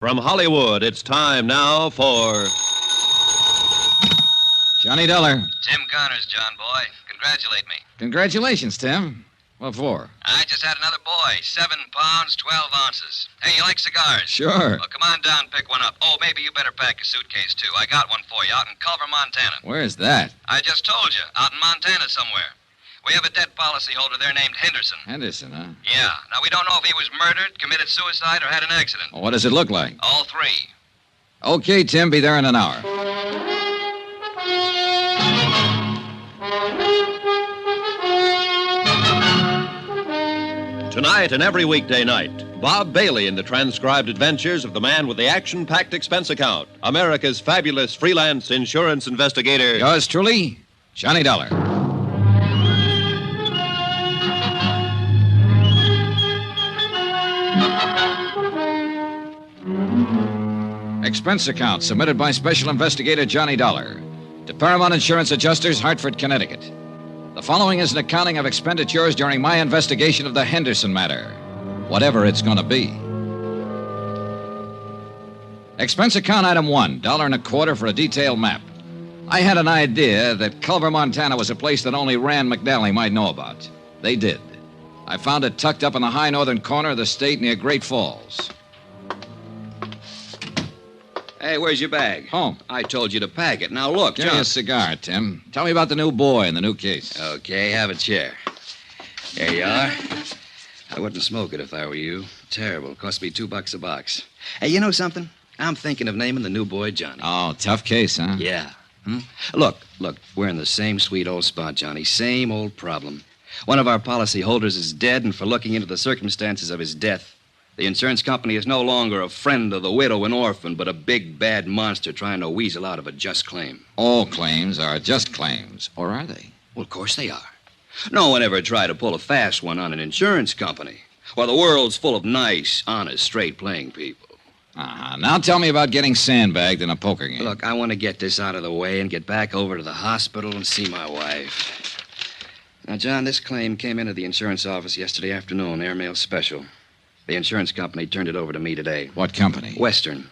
From Hollywood, it's time now for... Johnny Dollar. Tim Connors, John boy. Congratulate me. Congratulations, Tim. What for? I just had another boy. 7 pounds, 12 ounces. Hey, you like cigars? Sure. Well, come on down and pick one up. Oh, maybe you better pack a suitcase, too. I got one for you out in Culver, Montana. Where's that? I just told you. Out in Montana somewhere. We have a dead policyholder there named Henderson. Henderson, huh? Yeah. Now, we don't know if he was murdered, committed suicide, or had an accident. Well, what does it look like? All three. Okay, Tim, be there in an hour. Tonight and every weekday night, Bob Bailey in the transcribed adventures of the man with the action-packed expense account, America's fabulous freelance insurance investigator. Yours truly, Johnny Dollar. Expense account submitted by Special Investigator Johnny Dollar to Paramount Insurance Adjusters, Hartford, Connecticut. The following is an accounting of expenditures during my investigation of the Henderson matter, whatever it's going to be. Expense account item 1, $1.25 for a detailed map. I had an idea that Culver, Montana was a place that only Rand McNally might know about. They did. I found it tucked up in the high northern corner of the state near Great Falls. Hey, where's your bag? Home. I told you to pack it. Now, look, Give me a cigar, Tim. Tell me about the new boy and the new case. Okay, have a chair. There you are. I wouldn't smoke it if I were you. Terrible. Cost me $2 a box. Hey, you know something? I'm thinking of naming the new boy Johnny. Oh, tough case, huh? Yeah. Look, we're in the same sweet old spot, Johnny. Same old problem. One of our policy holders is dead, and for looking into the circumstances of his death, the insurance company is no longer a friend of the widow and orphan, but a big, bad monster trying to weasel out of a just claim. All claims are just claims, or are they? Well, of course they are. No one ever tried to pull a fast one on an insurance company. Well, the world's full of nice, honest, straight-playing people. Uh-huh. Now tell me about getting sandbagged in a poker game. Look, I want to get this out of the way and get back over to the hospital and see my wife. Now, John, this claim came into the insurance office yesterday afternoon, airmail special. The insurance company turned it over to me today. What company? Western.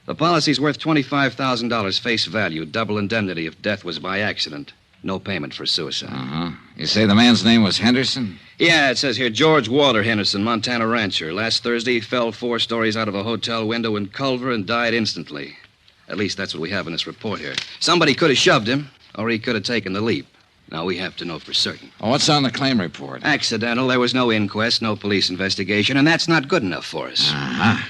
The policy's worth $25,000 face value, double indemnity if death was by accident. No payment for suicide. Uh-huh. You say the man's name was Henderson? Yeah, it says here, George Walter Henderson, Montana rancher. Last Thursday, he fell 4 stories out of a hotel window in Culver and died instantly. At least that's what we have in this report here. Somebody could have shoved him, or he could have taken the leap. Now, we have to know for certain. Oh, what's on the claim report? Accidental. There was no inquest, no police investigation, and that's not good enough for us. Uh-huh.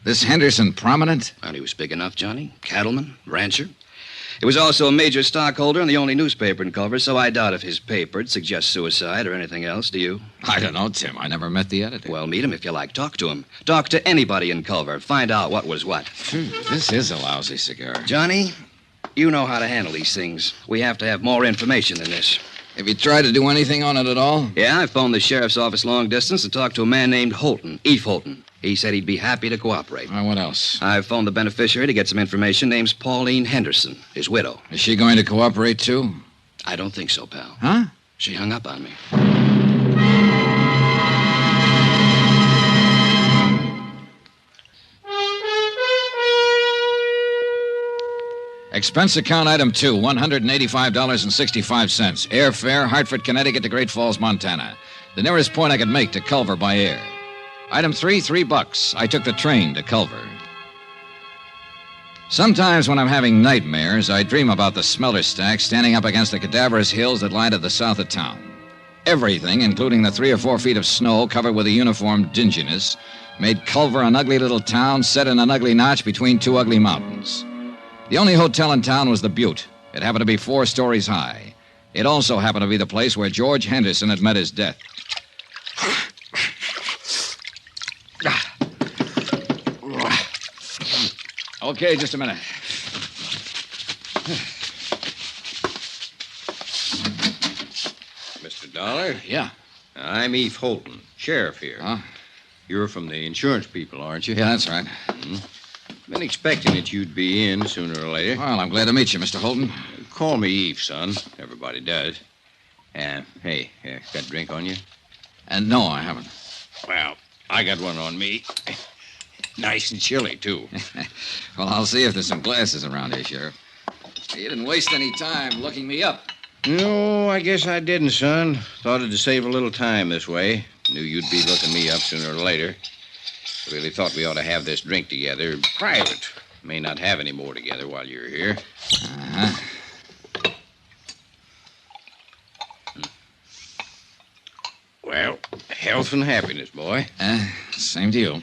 This Henderson prominent? Well, he was big enough, Johnny. Cattleman, rancher. He was also a major stockholder in the only newspaper in Culver, so I doubt if his paper'd suggest suicide or anything else, do you? I don't know, Tim. I never met the editor. Well, meet him if you like. Talk to him. Talk to anybody in Culver. Find out what was what. This is a lousy cigar. Johnny, you know how to handle these things. We have to have more information than this. Have you tried to do anything on it at all? Yeah, I phoned the sheriff's office long distance and talked to a man named Holton, Eve Holton. He said he'd be happy to cooperate. What else? I phoned the beneficiary to get some information. Name's Pauline Henderson, his widow. Is she going to cooperate, too? I don't think so, pal. Huh? She hung up on me. Expense account item 2, $185.65. Airfare, Hartford, Connecticut to Great Falls, Montana. The nearest point I could make to Culver by air. Item 3, $3. I took the train to Culver. Sometimes when I'm having nightmares, I dream about the smelter stack standing up against the cadaverous hills that lie to the south of town. Everything, including the 3 or 4 feet of snow covered with a uniform dinginess, made Culver an ugly little town set in an ugly notch between 2 ugly mountains. The only hotel in town was the Butte. It happened to be 4 stories high. It also happened to be the place where George Henderson had met his death. Okay, just a minute. Mr. Dollar? Yeah. I'm Eve Holton, sheriff here. Huh? You're from the insurance people, aren't you? Yeah, that's right. Been expecting that you'd be in sooner or later. Well, I'm glad to meet you, Mr. Holton. Call me Eve, son. Everybody does. Hey, got a drink on you? And no, I haven't. Well, I got one on me. Nice and chilly, too. Well, I'll see if there's some glasses around here, Sheriff. You didn't waste any time looking me up. No, I guess I didn't, son. Thought it'd save a little time this way. Knew you'd be looking me up sooner or later. Really thought we ought to have this drink together, private. May not have any more together while you're here. Uh-huh. Well, health and happiness, boy. Same to you.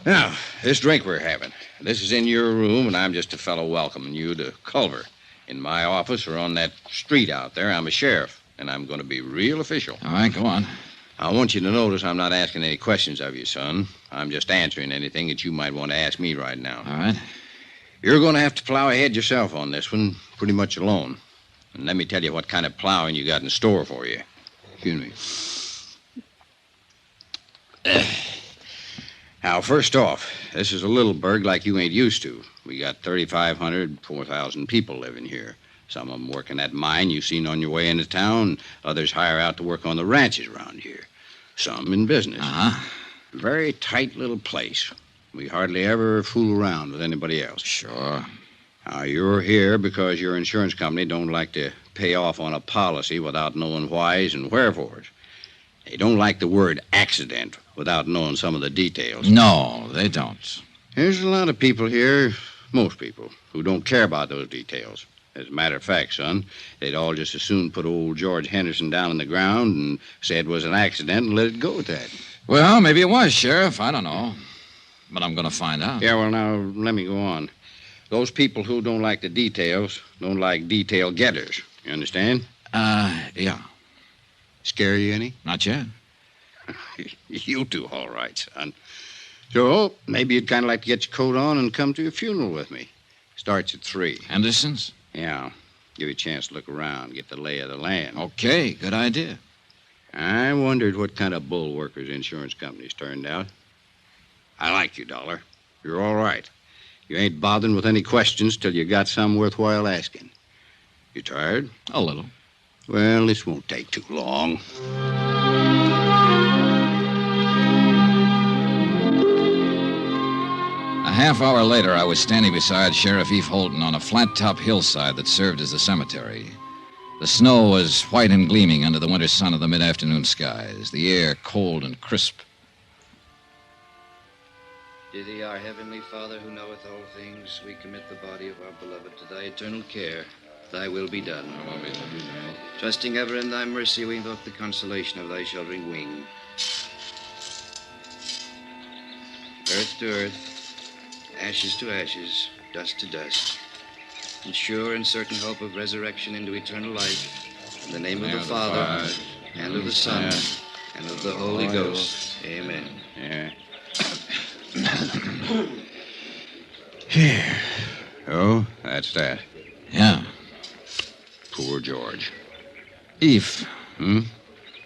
Now, this drink we're having, this is in your room, and I'm just a fellow welcoming you to Culver. In my office or on that street out there, I'm a sheriff, and I'm going to be real official. All right, go on. I want you to notice I'm not asking any questions of you, son. I'm just answering anything that you might want to ask me right now. All right. You're going to have to plow ahead yourself on this one, pretty much alone. And let me tell you what kind of plowing you got in store for you. Excuse me. Now, first off, this is a little burg like you ain't used to. We got 3,500, 4,000 people living here. Some of them working that mine you seen on your way into town. Others hire out to work on the ranches around here. Some in business. Uh-huh. Very tight little place. We hardly ever fool around with anybody else. Sure. Now, you're here because your insurance company don't like to pay off on a policy without knowing whys and wherefores. They don't like the word accident without knowing some of the details. No, they don't. There's a lot of people here, most people, who don't care about those details. As a matter of fact, son, they'd all just as soon put old George Henderson down on the ground and say it was an accident and let it go at that. Well, maybe it was, Sheriff. I don't know. But I'm going to find out. Yeah, well, now, let me go on. Those people who don't like the details don't like detail getters. You understand? Yeah. Scare you any? Not yet. You do all right, son. So, maybe you'd kind of like to get your coat on and come to a funeral with me. Starts at 3. Henderson's? Yeah. Give you a chance to look around, get the lay of the land. Okay, good idea. I wondered what kind of bull workers insurance companies turned out. I like you, Dollar. You're all right. You ain't bothering with any questions till you got some worthwhile asking. You tired? A little. Well, this won't take too long. A half hour later, I was standing beside Sheriff Eve Holden on a flat-top hillside that served as a cemetery. The snow was white and gleaming under the winter sun of the mid-afternoon skies, the air cold and crisp. To thee, our heavenly Father, who knoweth all things, we commit the body of our beloved to thy eternal care. Thy will be done. Trusting ever in thy mercy, we invoke the consolation of thy sheltering wing. Earth to earth, ashes to ashes, dust to dust. In sure and certain hope of resurrection into eternal life, in the name of the Father, and of the Son, and of the Holy Ghost. Amen. Yeah. Here. Oh, that's that. Yeah. Poor George. Eve, Hmm?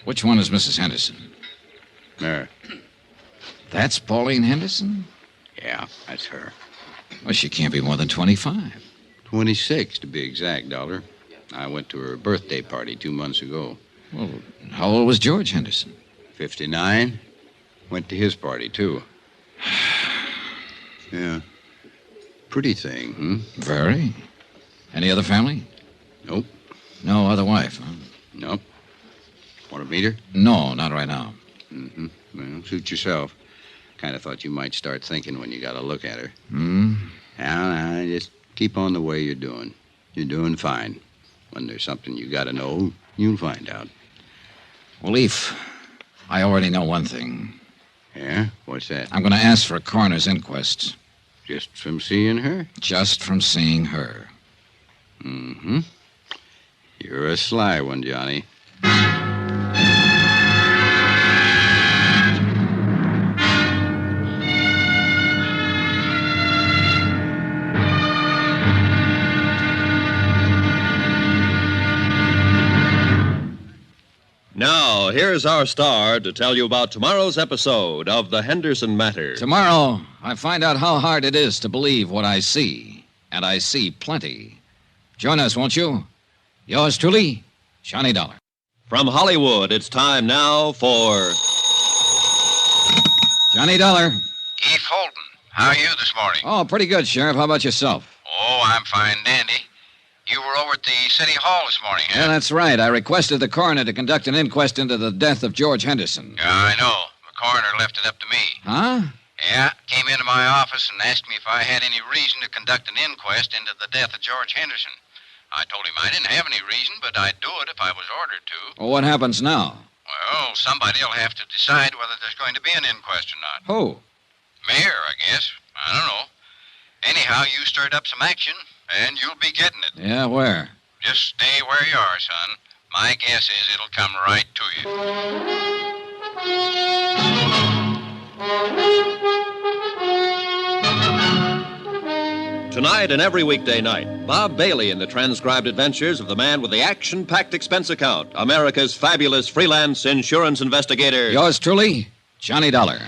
which one is Mrs. Henderson? There. That's Pauline Henderson? Yeah, that's her. Well, she can't be more than 25. 26, to be exact, Dollar. I went to her birthday party 2 months ago. Well, how old was George Henderson? 59. Went to his party, too. Yeah. Pretty thing, hmm? Very. Any other family? Nope. No other wife, huh? Nope. Want to meet her? No, not right now. Mm-hmm. Well, suit yourself. Kind of thought you might start thinking when you got a look at her. Hmm? Now, just keep on the way you're doing. You're doing fine. When there's something you got to know, you'll find out. Well, Eve, I already know one thing. Yeah? What's that? I'm going to ask for a coroner's inquest. Just from seeing her? Just from seeing her. Mm-hmm. You're a sly one, Johnny. Now, here's our star to tell you about tomorrow's episode of The Henderson Matter. Tomorrow, I find out how hard it is to believe what I see. And I see plenty. Join us, won't you? Yours truly, Johnny Dollar. From Hollywood, it's time now for Johnny Dollar. Eve Holden, how are you this morning? Oh, pretty good, Sheriff. How about yourself? Oh, I'm fine, dandy. You were over at the City Hall this morning, huh? Yeah, that's right. I requested the coroner to conduct an inquest into the death of George Henderson. Yeah, I know. The coroner left it up to me. Huh? Yeah, came into my office and asked me if I had any reason to conduct an inquest into the death of George Henderson. I told him I didn't have any reason, but I'd do it if I was ordered to. Well, what happens now? Well, somebody'll have to decide whether there's going to be an inquest or not. Who? Mayor, I guess. I don't know. Anyhow, you stirred up some action, and you'll be getting it. Yeah, where? Just stay where you are, son. My guess is it'll come right to you. Tonight and every weekday night, Bob Bailey in the transcribed adventures of the man with the action-packed expense account, America's fabulous freelance insurance investigator. Yours truly, Johnny Dollar.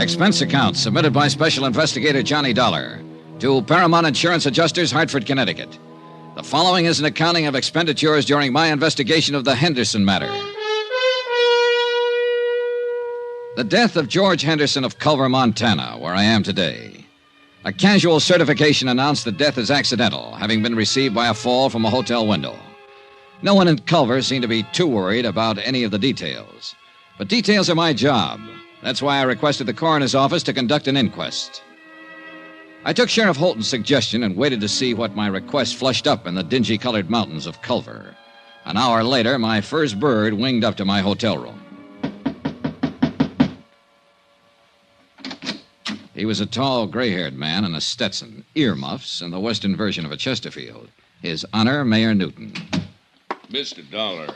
Expense account submitted by Special Investigator Johnny Dollar to Paramount Insurance Adjusters, Hartford, Connecticut. The following is an accounting of expenditures during my investigation of the Henderson matter. The death of George Henderson of Culver, Montana, where I am today. A casual certification announced the death is accidental, having been received by a fall from a hotel window. No one in Culver seemed to be too worried about any of the details. But details are my job. That's why I requested the coroner's office to conduct an inquest. I took Sheriff Holton's suggestion and waited to see what my request flushed up in the dingy-colored mountains of Culver. An hour later, my first bird winged up to my hotel room. He was a tall, gray-haired man in a Stetson, earmuffs, and the western version of a Chesterfield. His Honor, Mayor Newton. Mr. Dollar,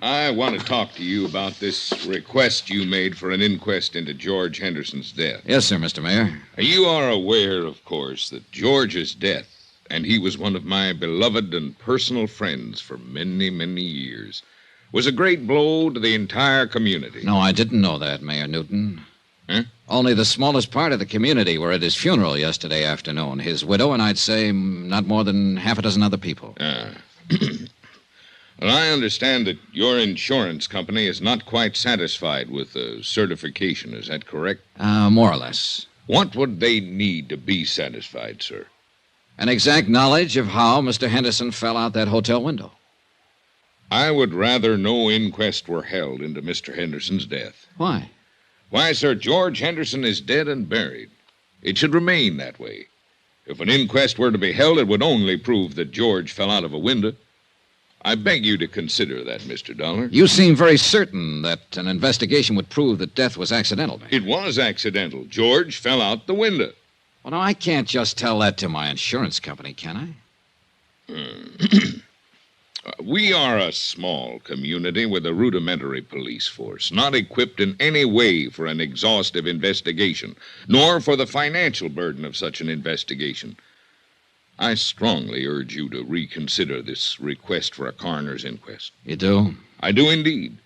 I want to talk to you about this request you made for an inquest into George Henderson's death. Yes, sir, Mr. Mayor. You are aware, of course, that George's death, and he was one of my beloved and personal friends for many, many years, was a great blow to the entire community. No, I didn't know that, Mayor Newton. Huh? Only the smallest part of the community were at his funeral yesterday afternoon. His widow and I'd say not more than half a dozen other people. Well, I understand that your insurance company is not quite satisfied with the certification. Is that correct? More or less. What would they need to be satisfied, sir? An exact knowledge of how Mr. Henderson fell out that hotel window. I would rather no inquest were held into Mr. Henderson's death. Why? Why, sir, George Henderson is dead and buried. It should remain that way. If an inquest were to be held, it would only prove that George fell out of a window. I beg you to consider that, Mr. Dollar. You seem very certain that an investigation would prove that death was accidental, Mayor. It was accidental. George fell out the window. Well, now, I can't just tell that to my insurance company, can I? We are a small community with a rudimentary police force, not equipped in any way for an exhaustive investigation, nor for the financial burden of such an investigation. I strongly urge you to reconsider this request for a coroner's inquest. You do? I do indeed.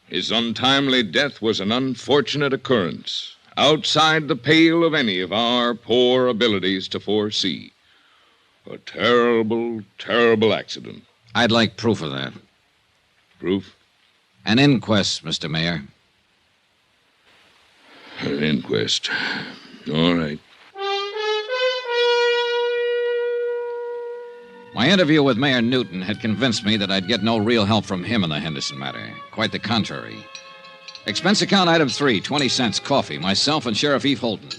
His untimely death was an unfortunate occurrence, outside the pale of any of our poor abilities to foresee. A terrible, terrible accident. I'd like proof of that. Proof? An inquest, Mr. Mayor. An inquest. All right. My interview with Mayor Newton had convinced me that I'd get no real help from him in the Henderson matter. Quite the contrary. Expense account item 3, 20 cents, coffee. Myself and Sheriff Eve Holton.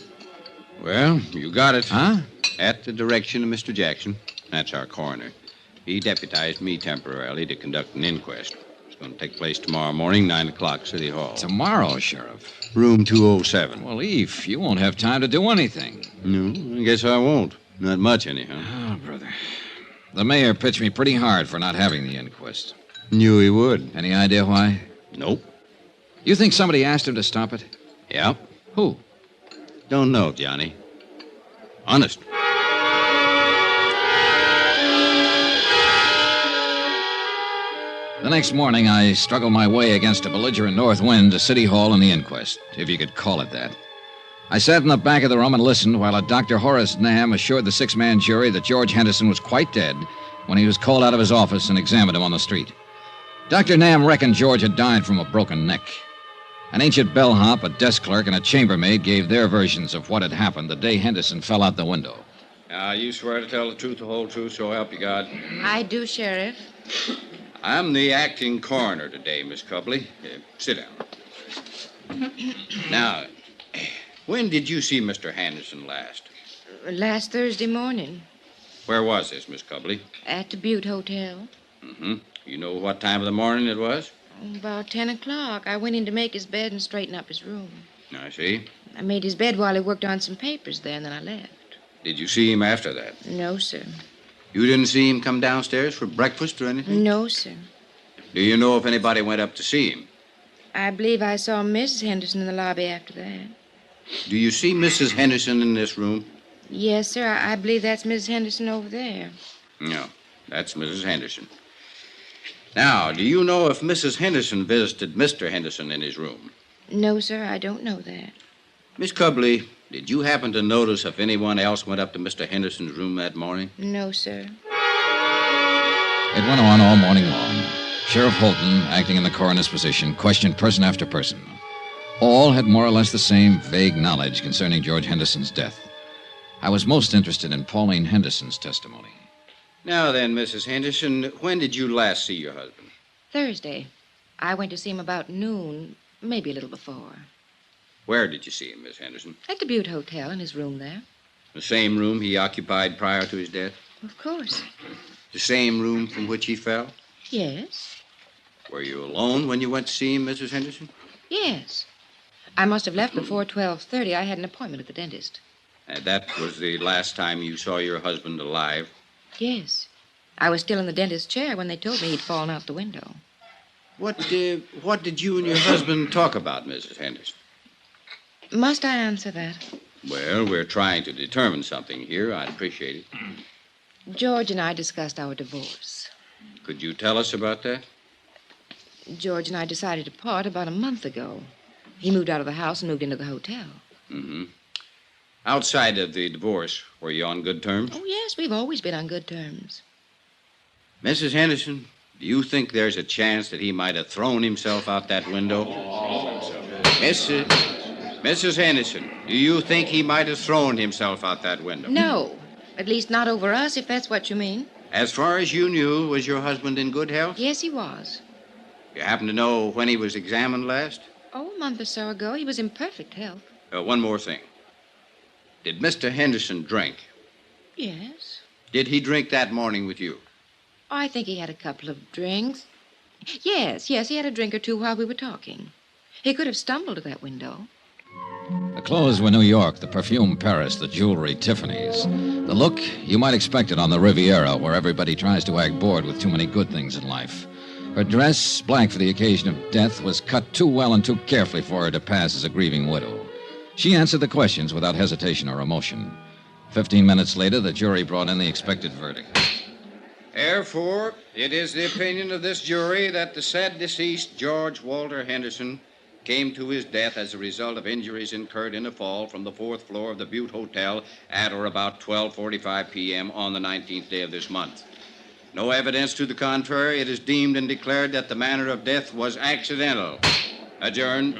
Well, you got it. Huh? At the direction of Mr. Jackson. That's our coroner. He deputized me temporarily to conduct an inquest. It's going to take place tomorrow morning, 9 o'clock, City Hall. Tomorrow, Sheriff. Room 207. Well, Eve, you won't have time to do anything. No, I guess I won't. Not much, anyhow. Oh, brother. The mayor pitched me pretty hard for not having the inquest. Knew he would. Any idea why? Nope. You think somebody asked him to stop it? Yeah? Who? Don't know, Johnny. Honest. The next morning, I struggled my way against a belligerent north wind to City Hall and the inquest, if you could call it that. I sat in the back of the room and listened while a Dr. Horace Nam assured the six-man jury that George Henderson was quite dead when he was called out of his office and examined him on the street. Dr. Nam reckoned George had died from a broken neck. An ancient bellhop, a desk clerk, and a chambermaid gave their versions of what had happened the day Henderson fell out the window. Now, you swear to tell the truth, the whole truth, so help you God? I do, Sheriff. I'm the acting coroner today, Miss Cubley. Sit down. Now, when did you see Mr. Henderson last? Last Thursday morning Where was this, Miss Cubley? at the Butte Hotel. Mm-hmm. You know what time of the morning it was? About 10 o'clock. I went in to make his bed and straighten up his room. I see. I made his bed while he worked on some papers there, and then I left. Did you see him after that? No, sir. You didn't see him come downstairs for breakfast or anything? No, sir. Do you know if anybody went up to see him? I believe I saw Mrs. Henderson in the lobby after that. Do you see Mrs. Henderson in this room? Yes, sir. I believe that's Mrs. Henderson over there. No, that's Mrs. Henderson. Now, do you know if Mrs. Henderson visited Mr. Henderson in his room? No, sir. I don't know that. Miss Cubley, did you happen to notice if anyone else went up to Mr. Henderson's room that morning? No, sir. It went on all morning long. Sheriff Holton, acting in the coroner's position, questioned person after person. All had more or less the same vague knowledge concerning George Henderson's death. I was most interested in Pauline Henderson's testimony. Now then, Mrs. Henderson, when did you last see your husband? Thursday. I went to see him about noon, maybe a little before. Where did you see him, Miss Henderson? At the Butte Hotel, in his room there. The same room he occupied prior to his death? Of course. The same room from which he fell? Yes. Were you alone when you went to see him, Mrs. Henderson? Yes. I must have left before 12:30. I had an appointment at the dentist. That was the last time you saw your husband alive? Yes. I was still in the dentist's chair when they told me he'd fallen out the window. What did you and your husband talk about, Mrs. Henderson? Must I answer that? Well, we're trying to determine something here. I'd appreciate it. George and I discussed our divorce. Could you tell us about that? George and I decided to part about a month ago. He moved out of the house and moved into the hotel. Mm-hmm. Outside of the divorce, were you on good terms? Oh, yes, we've always been on good terms. Mrs. Henderson, do you think there's a chance that he might have thrown himself out that window? Mrs. Henderson, do you think he might have thrown himself out that window? No. At least not over us, if that's what you mean. As far as you knew, was your husband in good health? Yes, he was. You happen to know when he was examined last? Oh, a month or so ago. He was in perfect health. One more thing. Did Mr. Henderson drink? Yes. Did he drink that morning with you? I think he had a couple of drinks. Yes, he had a drink or two while we were talking. He could have stumbled to that window. The clothes were New York, the perfume Paris, the jewelry Tiffany's. The look, you might expect it on the Riviera, where everybody tries to act bored with too many good things in life. Her dress, black for the occasion of death, was cut too well and too carefully for her to pass as a grieving widow. She answered the questions without hesitation or emotion. 15 minutes later, the jury brought in the expected verdict. Therefore, it is the opinion of this jury that the said deceased, George Walter Henderson, came to his death as a result of injuries incurred in a fall from the 4th floor of the Butte Hotel at or about 12:45 p.m. on the 19th day of this month. No evidence to the contrary, it is deemed and declared that the manner of death was accidental. Adjourned.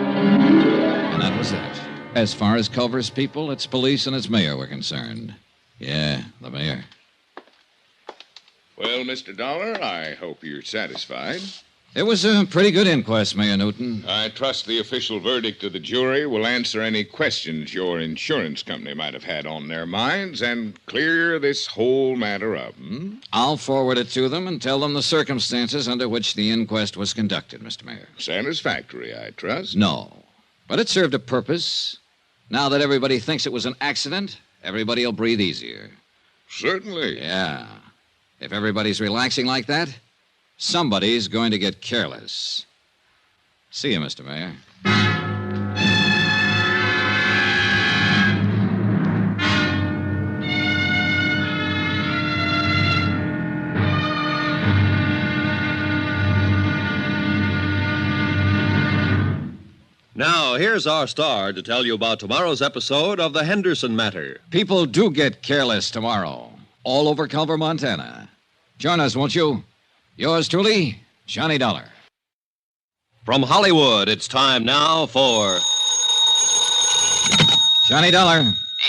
And that was it. As far as Culver's people, its police, and its mayor were concerned. Yeah, the mayor. Well, Mr. Dollar, I hope you're satisfied. It was a pretty good inquest, Mayor Newton. I trust the official verdict of the jury will answer any questions your insurance company might have had on their minds and clear this whole matter up, I'll forward it to them and tell them the circumstances under which the inquest was conducted, Mr. Mayor. Satisfactory, I trust. No, but it served a purpose. Now that everybody thinks it was an accident, everybody will breathe easier. Certainly. Yeah. If everybody's relaxing like that, somebody's going to get careless. See you, Mr. Mayor. Now, here's here's our star to tell you about tomorrow's episode of the Henderson matter. People do get careless tomorrow, all over Culver, Montana. Join us, won't you? Yours truly, Johnny Dollar. From Hollywood, it's time now for Johnny Dollar.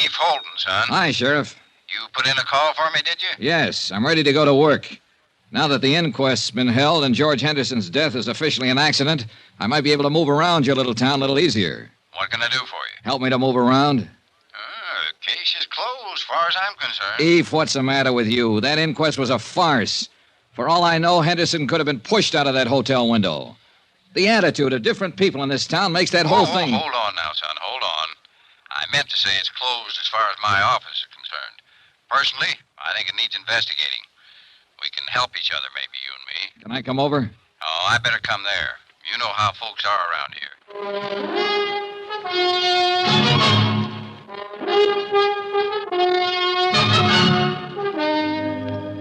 Eve Holden, son. Hi, Sheriff. You put in a call for me, did you? Yes, I'm ready to go to work. Now that the inquest's been held and George Henderson's death is officially an accident, I might be able to move around your little town a little easier. What can I do for you? Help me to move around? The case is closed, as far as I'm concerned. Eve, what's the matter with you? That inquest was a farce. For all I know, Henderson could have been pushed out of that hotel window. The attitude of different people in this town makes that whole thing... Hold on now, son, hold on. I meant to say it's closed as far as my office is concerned. Personally, I think it needs investigating. We can help each other, maybe, you and me. Can I come over? Oh, I better come there. You know how folks are around here.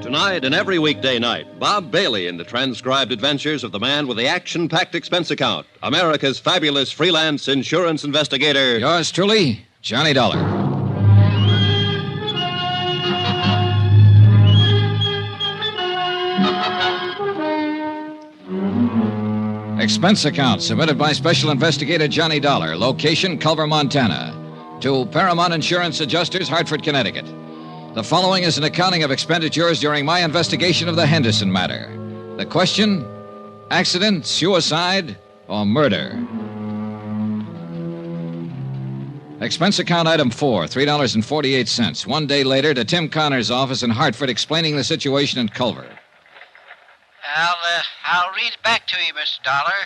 Tonight and every weekday night, Bob Bailey in the transcribed adventures of the man with the action-packed expense account, America's fabulous freelance insurance investigator. Yours truly, Johnny Dollar. Expense account submitted by Special Investigator Johnny Dollar. Location, Culver, Montana. To Paramount Insurance Adjusters, Hartford, Connecticut. The following is an accounting of expenditures during my investigation of the Henderson matter. The question, accident, suicide, or murder? Expense account item 4, $3.48. 1 day later to Tim Connor's office in Hartford explaining the situation in Culver. I'll read it back to you, Mr. Dollar.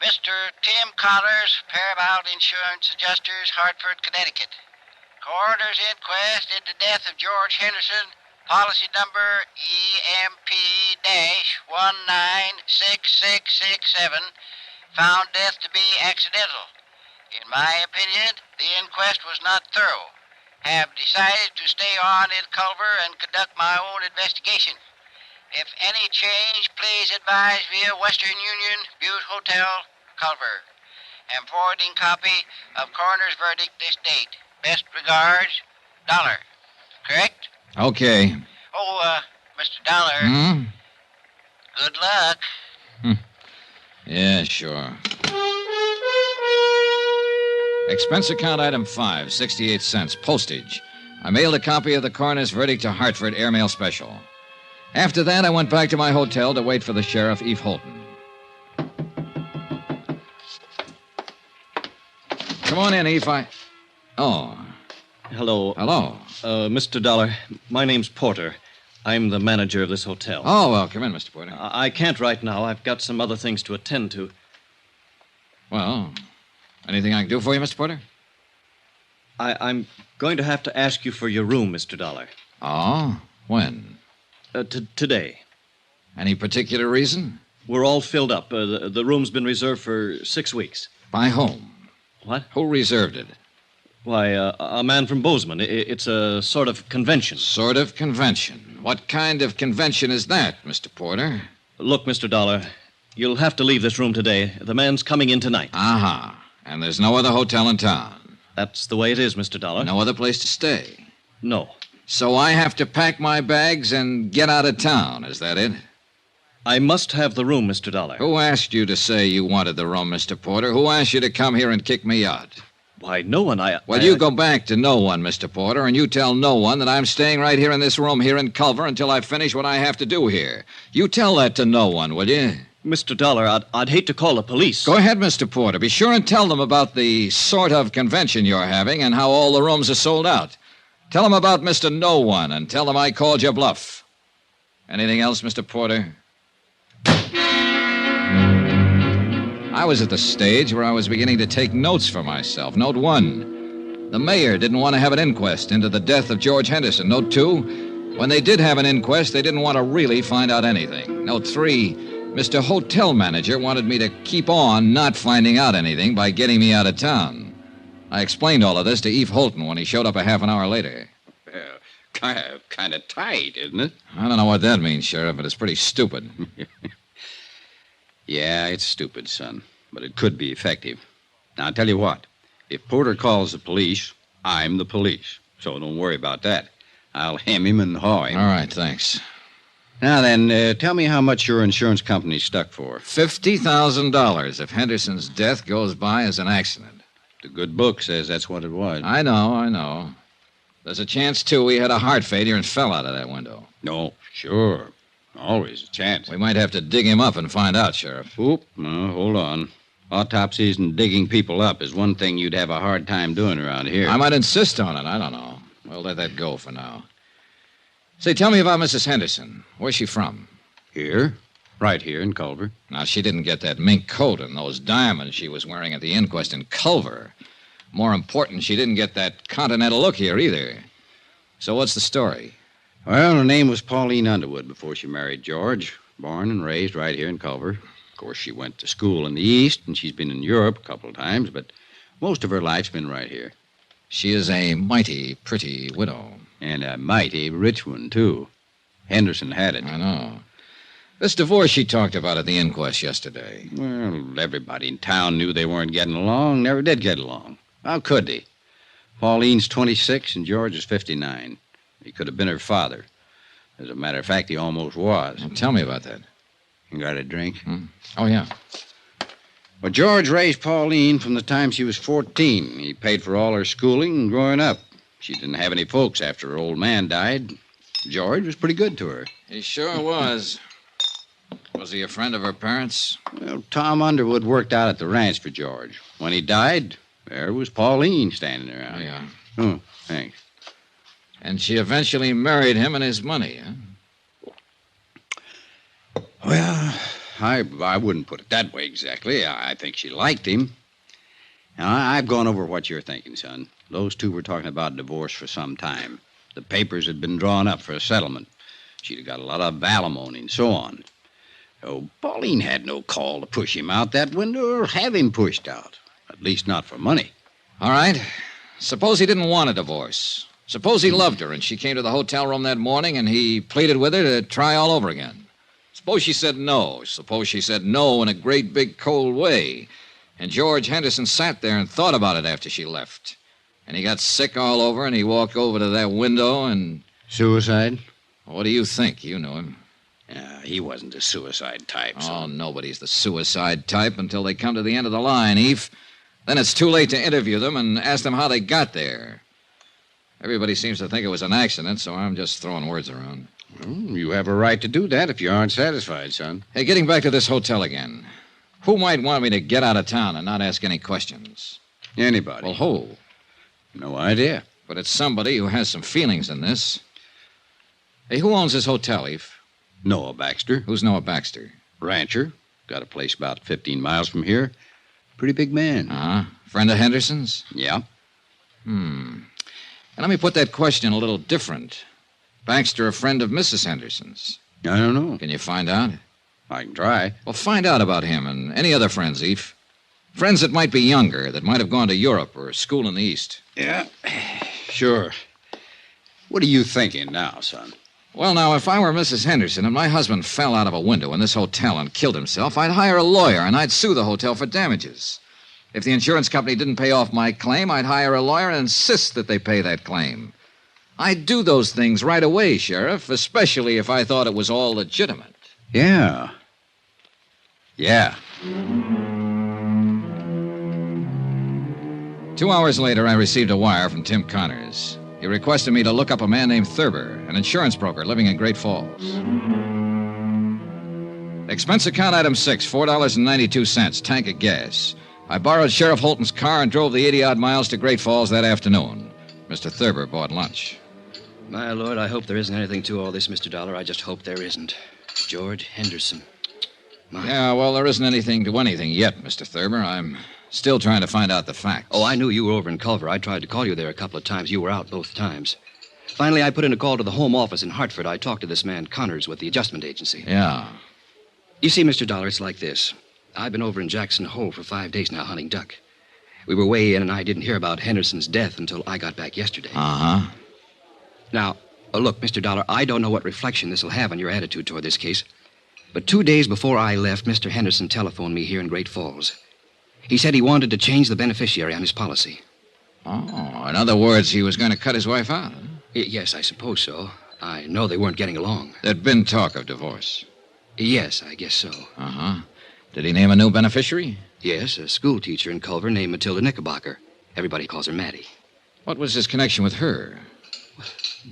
Mr. Tim Connors, Paramount Insurance Adjusters, Hartford, Connecticut. Coroner's inquest into death of George Henderson, policy number EMP-196667, found death to be accidental. In my opinion, the inquest was not thorough. Have decided to stay on in Culver and conduct my own investigation. If any change, please advise via Western Union, Butte Hotel, Culver. Am forwarding copy of coroner's verdict this date. Best regards, Dollar. Correct? Okay. Oh, Mr. Dollar. Good luck. Yeah, sure. Expense account item 5, 68 cents, postage. I mailed a copy of the coroner's verdict to Hartford, airmail special. After that, I went back to my hotel to wait for the sheriff, Eve Holden. Come on in, Eve. Oh. Hello. Hello. Mr. Dollar, my name's Porter. I'm the manager of this hotel. Oh, well, come in, Mr. Porter. I can't right now. I've got some other things to attend to. Well, anything I can do for you, Mr. Porter? I'm going to have to ask you for your room, Mr. Dollar. Oh? When? Today. Any particular reason? We're all filled up. The room's been reserved for 6 weeks. By whom? What? Who reserved it? Why, a man from Bozeman. It's a sort of convention. Sort of convention? What kind of convention is that, Mr. Porter? Look, Mr. Dollar, you'll have to leave this room today. The man's coming in tonight. Uh-huh. And there's no other hotel in town? That's the way it is, Mr. Dollar. No other place to stay? No. So I have to pack my bags and get out of town, is that it? I must have the room, Mr. Dollar. Who asked you to say you wanted the room, Mr. Porter? Who asked you to come here and kick me out? Why, no one. Well, you go back to no one, Mr. Porter, and you tell no one that I'm staying right here in this room here in Culver until I finish what I have to do here. You tell that to no one, will you? Mr. Dollar, I'd hate to call the police. Go ahead, Mr. Porter. Be sure and tell them about the sort of convention you're having and how all the rooms are sold out. Tell them about Mr. No One and tell them I called your bluff. Anything else, Mr. Porter? I was at the stage where I was beginning to take notes for myself. Note 1, the mayor didn't want to have an inquest into the death of George Henderson. Note 2, when they did have an inquest, they didn't want to really find out anything. Note 3, Mr. Hotel Manager wanted me to keep on not finding out anything by getting me out of town. I explained all of this to Eve Holden when he showed up a half an hour later. Kind of tight, isn't it? I don't know what that means, Sheriff, but it's pretty stupid. Yeah, it's stupid, son, but it could be effective. Now, I'll tell you what. If Porter calls the police, I'm the police. So don't worry about that. I'll hem him and haw him. All right, thanks. Now then, tell me how much your insurance company's stuck for. $50,000 if Henderson's death goes by as an accident. The good book says that's what it was. I know. There's a chance, too, he had a heart failure and fell out of that window. No, sure. Always a chance. We might have to dig him up and find out, Sheriff. Oop, no, hold on. Autopsies and digging people up is one thing you'd have a hard time doing around here. I might insist on it. I don't know. We'll let that go for now. Say, tell me about Mrs. Henderson. Where's she from? Here. Right here in Culver. Now, she didn't get that mink coat and those diamonds she was wearing at the inquest in Culver. More important, she didn't get that continental look here either. So what's the story? Well, her name was Pauline Underwood before she married George. Born and raised right here in Culver. Of course, she went to school in the East, and she's been in Europe a couple of times, but most of her life's been right here. She is a mighty pretty widow. And a mighty rich one, too. Henderson had it. I know. This divorce she talked about at the inquest yesterday. Well, everybody in town knew they weren't getting along, never did get along. How could they? Pauline's 26 and George is 59. He could have been her father. As a matter of fact, he almost was. Well, tell me about that. You got a drink? Oh, yeah. Well, George raised Pauline from the time she was 14. He paid for all her schooling and growing up. She didn't have any folks after her old man died. George was pretty good to her. He sure was. Was he a friend of her parents? Well, Tom Underwood worked out at the ranch for George. When he died, there was Pauline standing around. Oh, yeah. Oh, thanks. And she eventually married him and his money, huh? Well, I wouldn't put it that way exactly. I think she liked him. Now, I've gone over what you're thinking, son. Those two were talking about divorce for some time. The papers had been drawn up for a settlement. She'd have got a lot of alimony and so on. Oh, Pauline had no call to push him out that window or have him pushed out. At least not for money. All right. Suppose he didn't want a divorce. Suppose he loved her and she came to the hotel room that morning and he pleaded with her to try all over again. Suppose she said no. Suppose she said no in a great big cold way. And George Henderson sat there and thought about it after she left. And he got sick all over and he walked over to that window and... Suicide? What do you think? You knew him. He wasn't the suicide type, son. Oh, nobody's the suicide type until they come to the end of the line, Eve. Then it's too late to interview them and ask them how they got there. Everybody seems to think it was an accident, so I'm just throwing words around. Well, you have a right to do that if you aren't satisfied, son. Hey, getting back to this hotel again. Who might want me to get out of town and not ask any questions? Anybody. Well, who? No idea. But it's somebody who has some feelings in this. Hey, who owns this hotel, Eve? Noah Baxter. Who's Noah Baxter? Rancher. Got a place about 15 miles from here. Pretty big man. Uh-huh. Friend of Henderson's? Yeah. And let me put that question a little different. Baxter a friend of Mrs. Henderson's? I don't know. Can you find out? I can try. Well, find out about him and any other friends, Eve. Friends that might be younger, that might have gone to Europe or school in the East. Yeah, sure. What are you thinking now, son? Well, now, if I were Mrs. Henderson and my husband fell out of a window in this hotel and killed himself, I'd hire a lawyer and I'd sue the hotel for damages. If the insurance company didn't pay off my claim, I'd hire a lawyer and insist that they pay that claim. I'd do those things right away, Sheriff, especially if I thought it was all legitimate. Yeah. Yeah. 2 hours later, I received a wire from Tim Connors. He requested me to look up a man named Thurber, an insurance broker living in Great Falls. Expense account item 6, $4.92, tank of gas. I borrowed Sheriff Holton's car and drove the 80-odd miles to Great Falls that afternoon. Mr. Thurber bought lunch. My lord, I hope there isn't anything to all this, Mr. Dollar. I just hope there isn't. George Henderson. Yeah, well, there isn't anything to anything yet, Mr. Thurber. I'm still trying to find out the facts. Oh, I knew you were over in Culver. I tried to call you there a couple of times. You were out both times. Finally, I put in a call to the home office in Hartford. I talked to this man, Connors, with the adjustment agency. Yeah. You see, Mr. Dollar, it's like this. I've been over in Jackson Hole for 5 days now hunting duck. We were way in, and I didn't hear about Henderson's death until I got back yesterday. Uh-huh. Now, look, Mr. Dollar, I don't know what reflection this will have on your attitude toward this case, but 2 days before I left, Mr. Henderson telephoned me here in Great Falls. He said he wanted to change the beneficiary on his policy. Oh, in other words, he was going to cut his wife out, huh? Yes, I suppose so. I know they weren't getting along. There'd been talk of divorce. Yes, I guess so. Uh-huh. Did he name a new beneficiary? Yes, a school teacher in Culver named Matilda Knickerbocker. Everybody calls her Maddie. What was his connection with her?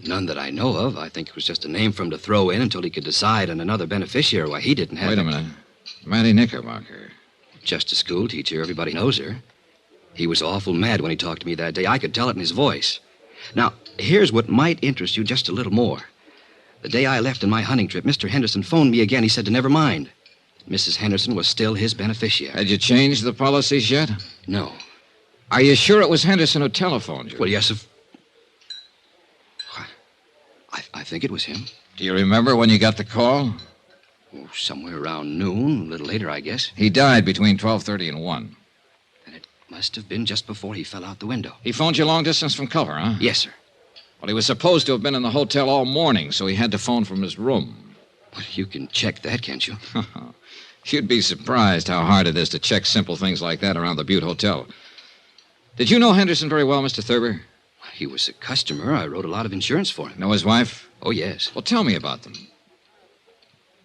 None that I know of. I think it was just a name for him to throw in until he could decide on another beneficiary. Why, he didn't have... Wait a minute. Maddie Knickerbocker. Just a school teacher. Everybody knows her. He was awful mad when he talked to me that day. I could tell it in his voice. Now, here's what might interest you just a little more. The day I left on my hunting trip, Mr. Henderson phoned me again. He said to never mind. Mrs. Henderson was still his beneficiary. Had you changed the policies yet? No. Are you sure it was Henderson who telephoned you? Well, yes, I think it was him. Do you remember when you got the call? Oh, somewhere around noon, a little later, I guess. He died between 12:30 and 1. And it must have been just before he fell out the window. He phoned you long distance from Culver, huh? Yes, sir. Well, he was supposed to have been in the hotel all morning, so he had to phone from his room. Well, you can check that, can't you? You'd be surprised how hard it is to check simple things like that around the Butte Hotel. Did you know Henderson very well, Mr. Thurber? He was a customer. I wrote a lot of insurance for him. Know his wife? Oh, yes. Well, tell me about them.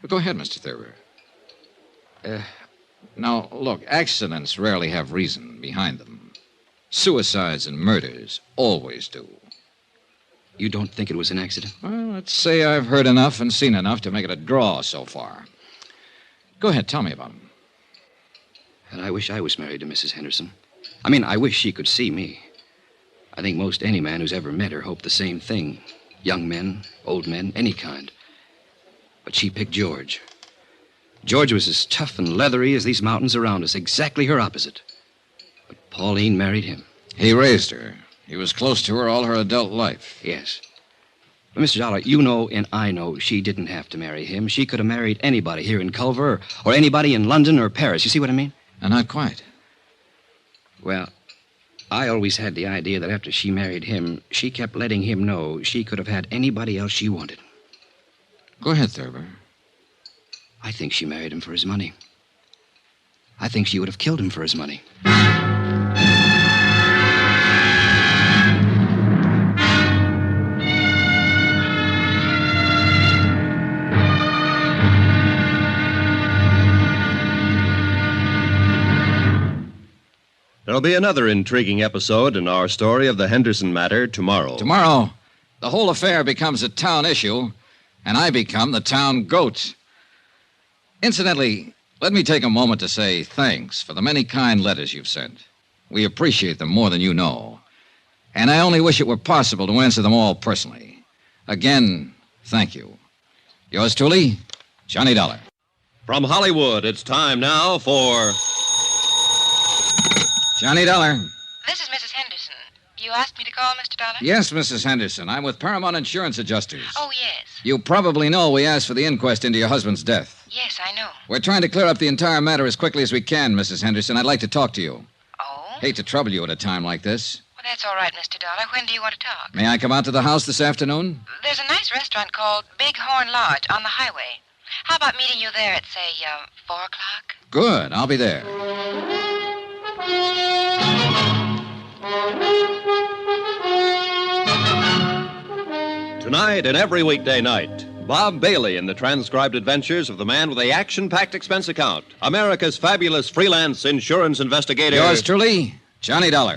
Well, go ahead, Mr. Thurber. Now, look, accidents rarely have reason behind them. Suicides and murders always do. You don't think it was an accident? Well, let's say I've heard enough and seen enough to make it a draw so far. Go ahead, tell me about him. And I wish I was married to Mrs. Henderson. I mean, I wish she could see me. I think most any man who's ever met her hoped the same thing. Young men, old men, any kind. But she picked George. George was as tough and leathery as these mountains around us, exactly her opposite. But Pauline married him. He raised her. He was close to her all her adult life. Yes. But, Mr. Dollar, you know and I know she didn't have to marry him. She could have married anybody here in Culver or anybody in London or Paris. You see what I mean? Not quite. Well, I always had the idea that after she married him, she kept letting him know she could have had anybody else she wanted. Go ahead, Thurber. I think she married him for his money. I think she would have killed him for his money. There'll be another intriguing episode in our story of the Henderson matter tomorrow. Tomorrow, the whole affair becomes a town issue, and I become the town goat. Incidentally, let me take a moment to say thanks for the many kind letters you've sent. We appreciate them more than you know. And I only wish it were possible to answer them all personally. Again, thank you. Yours truly, Johnny Dollar. From Hollywood, it's time now for... Johnny Dollar. This is Mrs. Henderson. You asked me to call, Mr. Dollar? Yes, Mrs. Henderson. I'm with Paramount Insurance Adjusters. Oh, yes. You probably know we asked for the inquest into your husband's death. Yes, I know. We're trying to clear up the entire matter as quickly as we can, Mrs. Henderson. I'd like to talk to you. Oh? Hate to trouble you at a time like this. Well, that's all right, Mr. Dollar. When do you want to talk? May I come out to the house this afternoon? There's a nice restaurant called Big Horn Lodge on the highway. How about meeting you there at, say, 4 o'clock? Good. I'll be there. Tonight and every weekday night, Bob Bailey in the transcribed adventures of the man with the action-packed expense account, America's fabulous freelance insurance investigator. Yours truly, Johnny Dollar.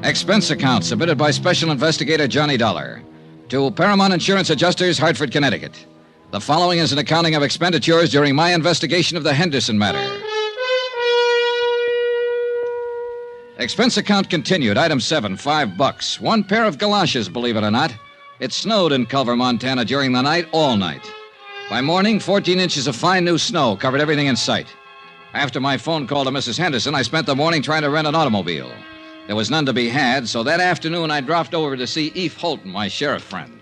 Expense account submitted by Special Investigator Johnny Dollar to Paramount Insurance Adjusters, Hartford, Connecticut. The following is an accounting of expenditures during my investigation of the Henderson matter. Expense account continued. Item 7, $5. One pair of galoshes, believe it or not. It snowed in Culver, Montana during the night, all night. By morning, 14 inches of fine new snow covered everything in sight. After my phone call to Mrs. Henderson, I spent the morning trying to rent an automobile. There was none to be had, so that afternoon I dropped over to see Eve Holton, my sheriff friend.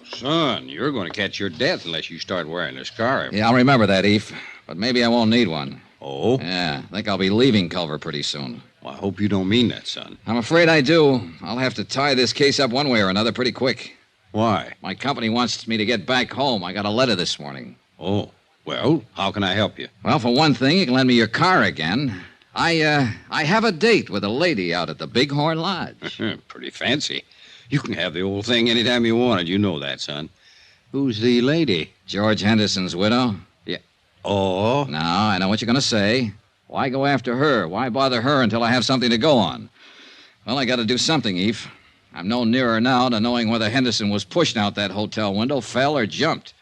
Son, you're going to catch your death unless you start wearing a scarf. Yeah, I'll remember that, Eve. But maybe I won't need one. Oh? Yeah, I think I'll be leaving Culver pretty soon. Well, I hope you don't mean that, son. I'm afraid I do. I'll have to tie this case up one way or another pretty quick. Why? My company wants me to get back home. I got a letter this morning. Oh. Well, how can I help you? Well, for one thing, you can lend me your car again. I have a date with a lady out at the Bighorn Lodge. Pretty fancy. You can have the old thing anytime you want it. You know that, son. Who's the lady? George Henderson's widow. Yeah. Oh? Now, I know what you're going to say. Why go after her? Why bother her until I have something to go on? Well, I got to do something, Eve. I'm no nearer now to knowing whether Henderson was pushed out that hotel window, fell, or jumped.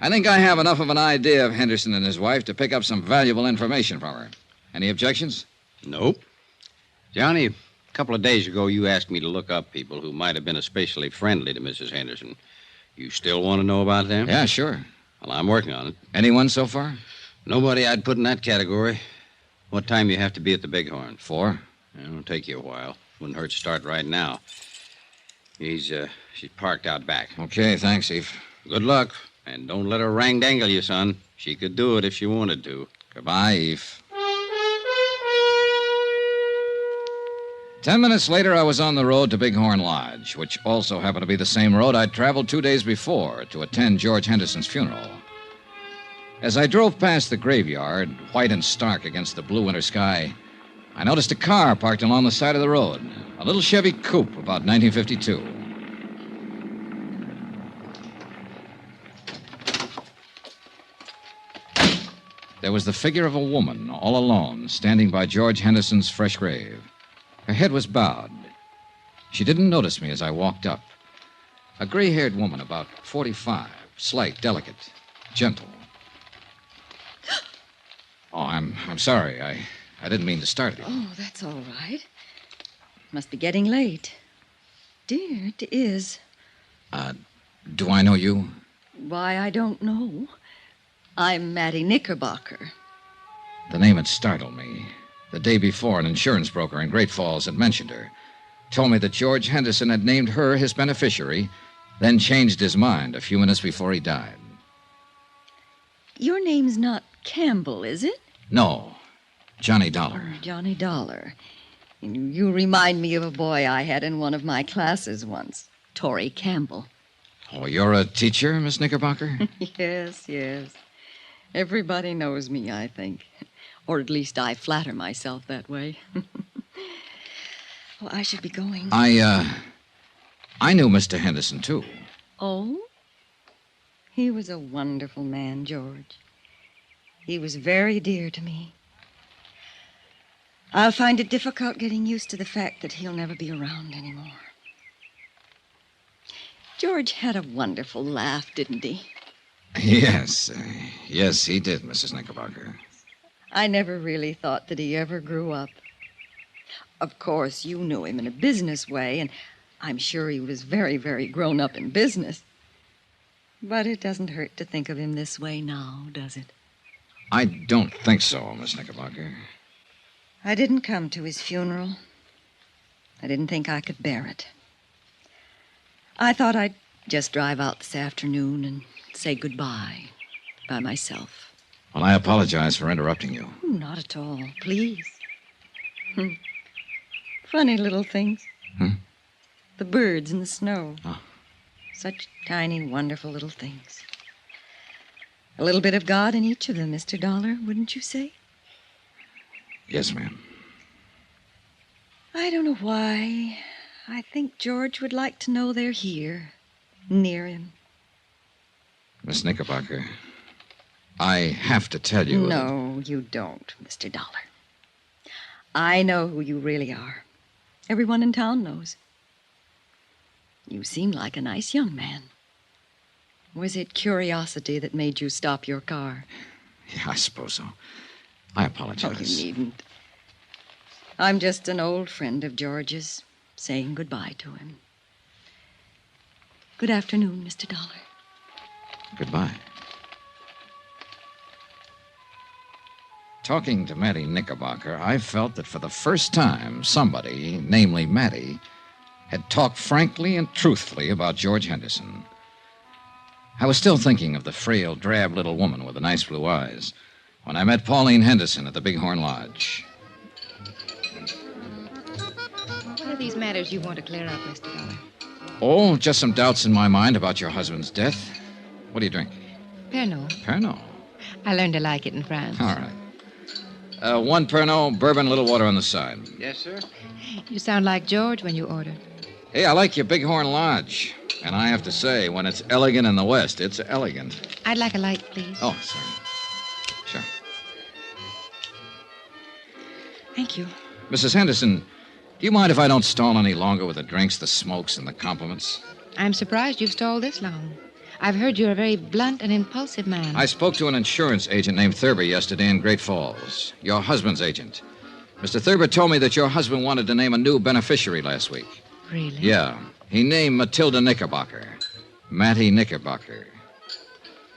I think I have enough of an idea of Henderson and his wife to pick up some valuable information from her. Any objections? Nope. Johnny, a couple of days ago, you asked me to look up people who might have been especially friendly to Mrs. Henderson. You still want to know about them? Yeah, sure. Well, I'm working on it. Anyone so far? Nobody I'd put in that category. What time you have to be at the Bighorn? 4. It'll take you a while. Wouldn't hurt to start right now. She's parked out back. Okay, thanks, Eve. Good luck. And don't let her rang-dangle you, son. She could do it if she wanted to. Goodbye, Eve. 10 minutes later, I was on the road to Bighorn Lodge, which also happened to be the same road I'd traveled 2 days before to attend George Henderson's funeral. As I drove past the graveyard, white and stark against the blue winter sky, I noticed a car parked along the side of the road, a little Chevy coupe about 1952. There was the figure of a woman, all alone, standing by George Henderson's fresh grave. Her head was bowed. She didn't notice me as I walked up. A gray-haired woman, about 45, slight, delicate, gentle. Oh, I'm sorry. I didn't mean to start it. Oh, that's all right. Must be getting late. Dear, it is. Do I know you? Why, I don't know. I'm Mattie Knickerbocker. The name had startled me. The day before, an insurance broker in Great Falls had mentioned her. Told me that George Henderson had named her his beneficiary, then changed his mind a few minutes before he died. Your name's not Campbell, is it? No, Johnny Dollar. Oh, Johnny Dollar. You remind me of a boy I had in one of my classes once, Torrey Campbell. Oh, you're a teacher, Miss Knickerbocker? Yes. Everybody knows me, I think. Or at least I flatter myself that way. Well, I should be going. I knew Mr. Henderson, too. Oh? He was a wonderful man, George. He was very dear to me. I'll find it difficult getting used to the fact that he'll never be around anymore. George had a wonderful laugh, didn't he? Yes, he did, Mrs. Knickerbocker. I never really thought that he ever grew up. Of course, you knew him in a business way, and I'm sure he was very, very grown up in business. But it doesn't hurt to think of him this way now, does it? I don't think so, Miss Knickerbocker. I didn't come to his funeral. I didn't think I could bear it. I thought I'd just drive out this afternoon and say goodbye by myself. Well, I apologize for interrupting you. Oh, not at all, please. Funny little things. The birds in the snow. Oh. Such tiny, wonderful little things. A little bit of God in each of them, Mr. Dollar, wouldn't you say? Yes, ma'am. I don't know why. I think George would like to know they're here, near him. Miss Knickerbocker, I have to tell you... No, you don't, Mr. Dollar. I know who you really are. Everyone in town knows. You seem like a nice young man. Was it curiosity that made you stop your car? Yeah, I suppose so. I apologize. Oh, you needn't. I'm just an old friend of George's, saying goodbye to him. Good afternoon, Mr. Dollar. Goodbye. Talking to Mattie Knickerbocker, I felt that for the first time, somebody, namely Mattie, had talked frankly and truthfully about George Henderson. I was still thinking of the frail, drab little woman with the nice blue eyes, when I met Pauline Henderson at the Bighorn Lodge. What are these matters you want to clear up, Mr. Dollar? Oh, just some doubts in my mind about your husband's death. What do you drink? Pernod. Pernod. I learned to like it in France. All right. One Pernod, bourbon, a little water on the side. Yes, sir. You sound like George when you order. Hey, I like your Bighorn Lodge. And I have to say, when it's elegant in the West, it's elegant. I'd like a light, please. Oh, sorry. Sure. Thank you. Mrs. Henderson, do you mind if I don't stall any longer with the drinks, the smokes, and the compliments? I'm surprised you've stalled this long. I've heard you're a very blunt and impulsive man. I spoke to an insurance agent named Thurber yesterday in Great Falls. Your husband's agent. Mr. Thurber told me that your husband wanted to name a new beneficiary last week. Really? Yeah. He named Matilda Knickerbocker. Mattie Knickerbocker.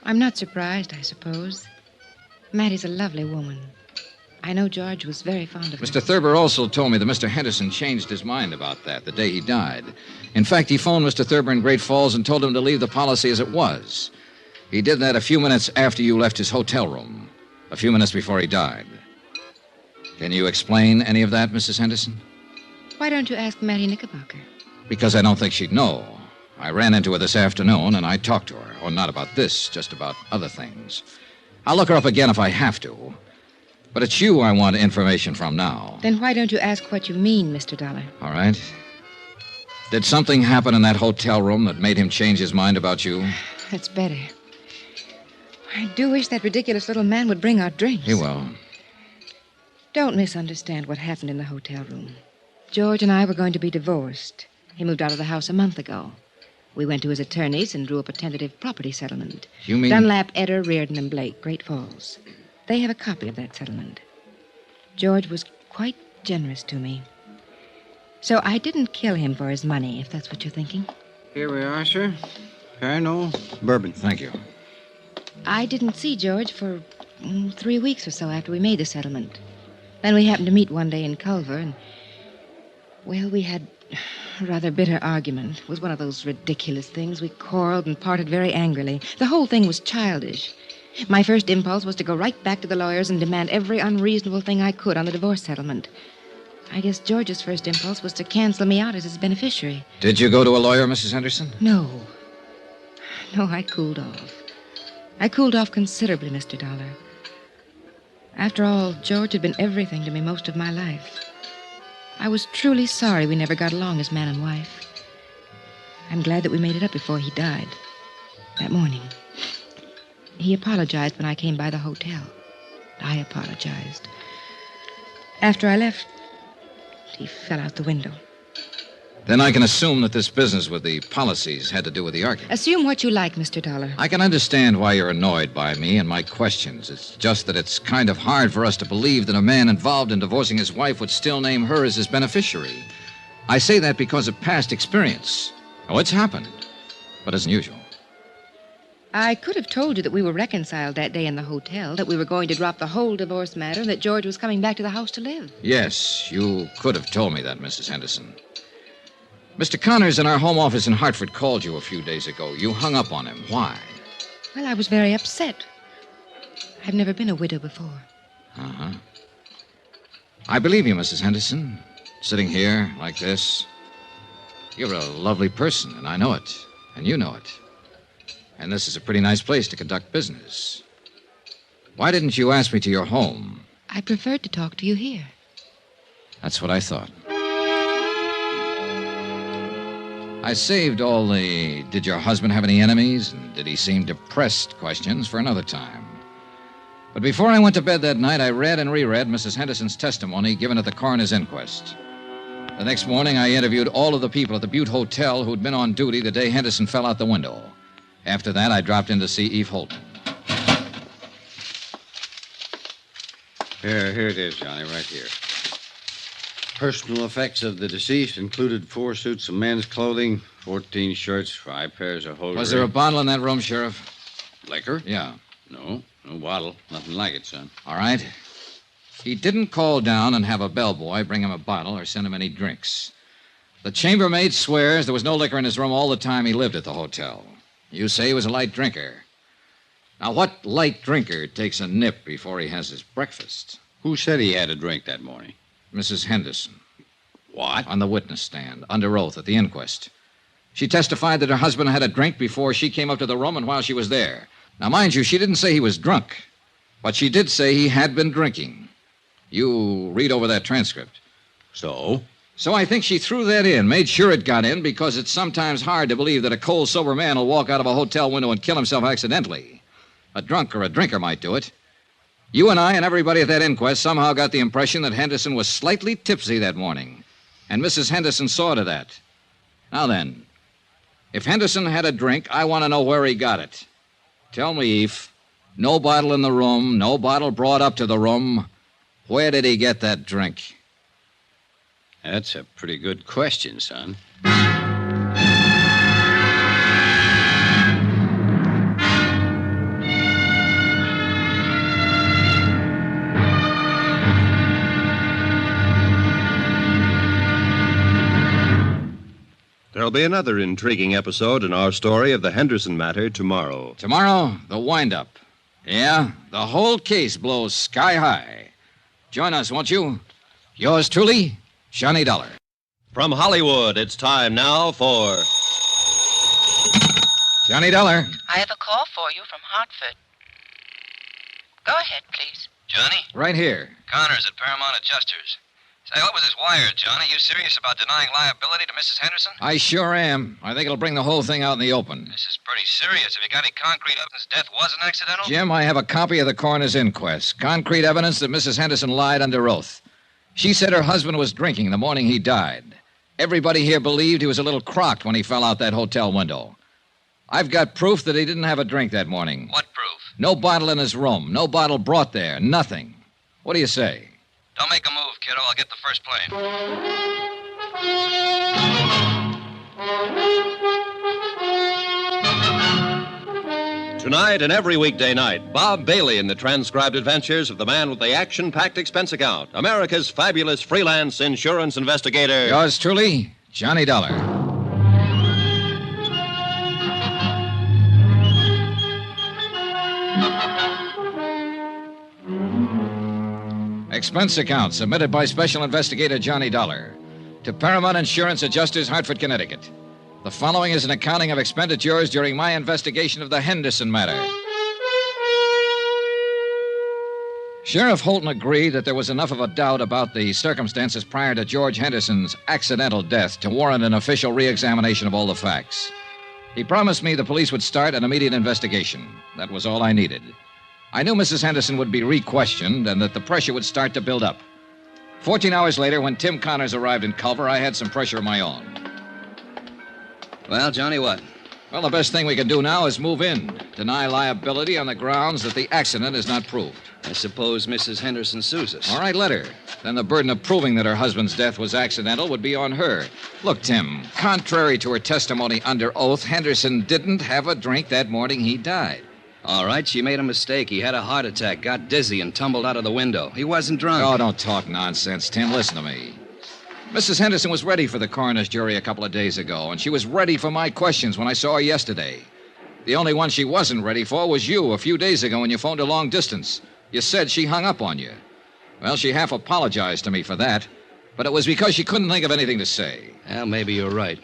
I'm not surprised, I suppose. Mattie's a lovely woman. I know George was very fond of her. Mr. Thurber also told me that Mr. Henderson changed his mind about that the day he died. In fact, he phoned Mr. Thurber in Great Falls and told him to leave the policy as it was. He did that a few minutes after you left his hotel room, a few minutes before he died. Can you explain any of that, Mrs. Henderson? Why don't you ask Mattie Knickerbocker? Because I don't think she'd know. I ran into her this afternoon, and I talked to her. Or not about this, just about other things. I'll look her up again if I have to. But it's you I want information from now. Then why don't you ask what you mean, Mr. Dollar? All right. Did something happen in that hotel room that made him change his mind about you? That's better. I do wish that ridiculous little man would bring our drinks. He will. Don't misunderstand what happened in the hotel room. George and I were going to be divorced. He moved out of the house a month ago. We went to his attorneys and drew up a tentative property settlement. You mean... Dunlap, Eder, Reardon, and Blake, Great Falls. They have a copy of that settlement. George was quite generous to me. So I didn't kill him for his money, if that's what you're thinking. Here we are, sir. Pernod, bourbon. Thank you. I didn't see George for 3 weeks or so after we made the settlement. Then we happened to meet one day in Culver, and... well, we had a rather bitter argument. It was one of those ridiculous things. We quarreled and parted very angrily. The whole thing was childish. My first impulse was to go right back to the lawyers and demand every unreasonable thing I could on the divorce settlement. I guess George's first impulse was to cancel me out as his beneficiary. Did you go to a lawyer, Mrs. Henderson? No. No, I cooled off. I cooled off considerably, Mr. Dollar. After all, George had been everything to me most of my life. I was truly sorry we never got along as man and wife. I'm glad that we made it up before he died. That morning. He apologized when I came by the hotel. I apologized. After I left, he fell out the window. Then I can assume that this business with the policies had to do with the argument. Assume what you like, Mr. Dollar. I can understand why you're annoyed by me and my questions. It's just that it's kind of hard for us to believe that a man involved in divorcing his wife would still name her as his beneficiary. I say that because of past experience. Oh, it's happened, but isn't usual. I could have told you that we were reconciled that day in the hotel, that we were going to drop the whole divorce matter, and that George was coming back to the house to live. Yes, you could have told me that, Mrs. Henderson. Mr. Connors in our home office in Hartford called you a few days ago. You hung up on him. Why? Well, I was very upset. I've never been a widow before. Uh-huh. I believe you, Mrs. Henderson. Sitting here like this. You're a lovely person, and I know it. And you know it. And this is a pretty nice place to conduct business. Why didn't you ask me to your home? I preferred to talk to you here. That's what I thought. I saved all the did your husband have any enemies and did he seem depressed questions for another time. But before I went to bed that night, I read and reread Mrs. Henderson's testimony given at the coroner's inquest. The next morning, I interviewed all of the people at the Butte Hotel who'd been on duty the day Henderson fell out the window. After that, I dropped in to see Eve Holden. Here it is, Johnny, right here. Personal effects of the deceased included 4 suits of men's clothing, 14 shirts, 5 pairs of hosiery. Was there a bottle in that room, Sheriff? Liquor? Yeah. No bottle. Nothing like it, son. All right. He didn't call down and have a bellboy bring him a bottle or send him any drinks. The chambermaid swears there was no liquor in his room all the time he lived at the hotel. You say he was a light drinker. Now, what light drinker takes a nip before he has his breakfast? Who said he had a drink that morning? Mrs. Henderson. What? On the witness stand, under oath at the inquest. She testified that her husband had a drink before she came up to the room and while she was there. Now, mind you, she didn't say he was drunk, but she did say he had been drinking. You read over that transcript. So? So I think she threw that in, made sure it got in, because it's sometimes hard to believe that a cold, sober man will walk out of a hotel window and kill himself accidentally. A drunk or a drinker might do it. You and I and everybody at that inquest somehow got the impression that Henderson was slightly tipsy that morning, and Mrs. Henderson saw to that. Now then, if Henderson had a drink, I want to know where he got it. Tell me, Eve. No bottle in the room, no bottle brought up to the room. Where did he get that drink? That's a pretty good question, son. There'll be another intriguing episode in our story of the Henderson matter tomorrow. Tomorrow, the wind-up. Yeah, the whole case blows sky high. Join us, won't you? Yours truly, Johnny Dollar. From Hollywood, it's time now for... Johnny Dollar. I have a call for you from Hartford. Go ahead, please. Johnny? Right here. Connors at Paramount Adjusters. Say, what was this wire, Johnny? You serious about denying liability to Mrs. Henderson? I sure am. I think it'll bring the whole thing out in the open. This is pretty serious. Have you got any concrete evidence death wasn't accidental? Jim, I have a copy of the coroner's inquest. Concrete evidence that Mrs. Henderson lied under oath. She said her husband was drinking the morning he died. Everybody here believed he was a little crocked when he fell out that hotel window. I've got proof that he didn't have a drink that morning. What proof? No bottle in his room. No bottle brought there. Nothing. What do you say? Don't make a move, kiddo. I'll get the first plane. Tonight and every weekday night, Bob Bailey in the transcribed adventures of the man with the action-packed expense account, America's fabulous freelance insurance investigator. Yours truly, Johnny Dollar. Expense account submitted by Special Investigator Johnny Dollar to Paramount Insurance Adjusters, Hartford, Connecticut. The following is an accounting of expenditures during my investigation of the Henderson matter. Sheriff Holton agreed that there was enough of a doubt about the circumstances prior to George Henderson's accidental death to warrant an official re-examination of all the facts. He promised me the police would start an immediate investigation. That was all I needed. I knew Mrs. Henderson would be re-questioned and that the pressure would start to build up. 14 hours later, when Tim Connors arrived in Culver, I had some pressure of my own. Well, Johnny, what? Well, the best thing we can do now is move in. Deny liability on the grounds that the accident is not proved. I suppose Mrs. Henderson sues us. All right, let her. Then the burden of proving that her husband's death was accidental would be on her. Look, Tim, contrary to her testimony under oath, Henderson didn't have a drink that morning he died. All right, she made a mistake. He had a heart attack, got dizzy, and tumbled out of the window. He wasn't drunk. Oh, don't talk nonsense, Tim. Listen to me. Mrs. Henderson was ready for the coroner's jury a couple of days ago, and she was ready for my questions when I saw her yesterday. The only one she wasn't ready for was you a few days ago when you phoned her long distance. You said she hung up on you. Well, she half apologized to me for that, but it was because she couldn't think of anything to say. Well, maybe you're right.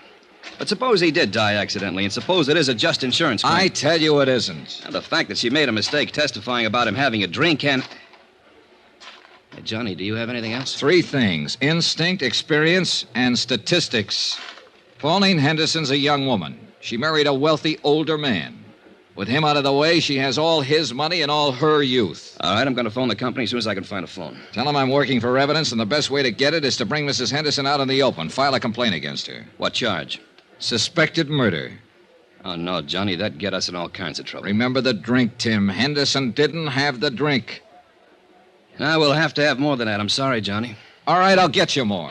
But suppose he did die accidentally, and suppose it is a just insurance claim. I tell you it isn't. And the fact that she made a mistake testifying about him having a drink and... Hey, Johnny, do you have anything else? 3 things: instinct, experience, and statistics. Pauline Henderson's a young woman. She married a wealthy older man. With him out of the way, she has all his money and all her youth. All right, I'm going to phone the company as soon as I can find a phone. Tell them I'm working for evidence, and the best way to get it is to bring Mrs. Henderson out in the open. File a complaint against her. What charge? Suspected murder. Oh, no, Johnny, that'd get us in all kinds of trouble. Remember the drink, Tim. Henderson didn't have the drink. Now, we'll have to have more than that. I'm sorry, Johnny. All right, I'll get you more.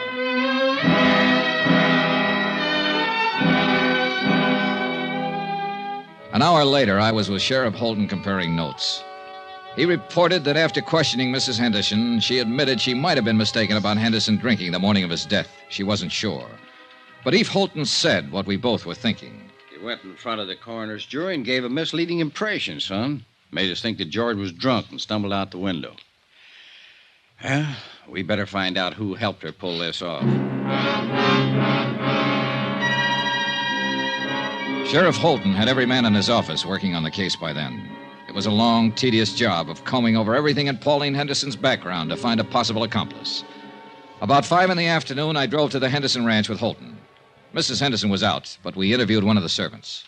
An hour later, I was with Sheriff Holden comparing notes. He reported that after questioning Mrs. Henderson, she admitted she might have been mistaken about Henderson drinking the morning of his death. She wasn't sure. But Eve Holton said what we both were thinking. You went in front of the coroner's jury and gave a misleading impression, son. Made us think that George was drunk and stumbled out the window. Well, we better find out who helped her pull this off. Sheriff Holton had every man in his office working on the case by then. It was a long, tedious job of combing over everything in Pauline Henderson's background to find a possible accomplice. About 5 in the afternoon, I drove to the Henderson ranch with Holton. Mrs. Henderson was out, but we interviewed one of the servants.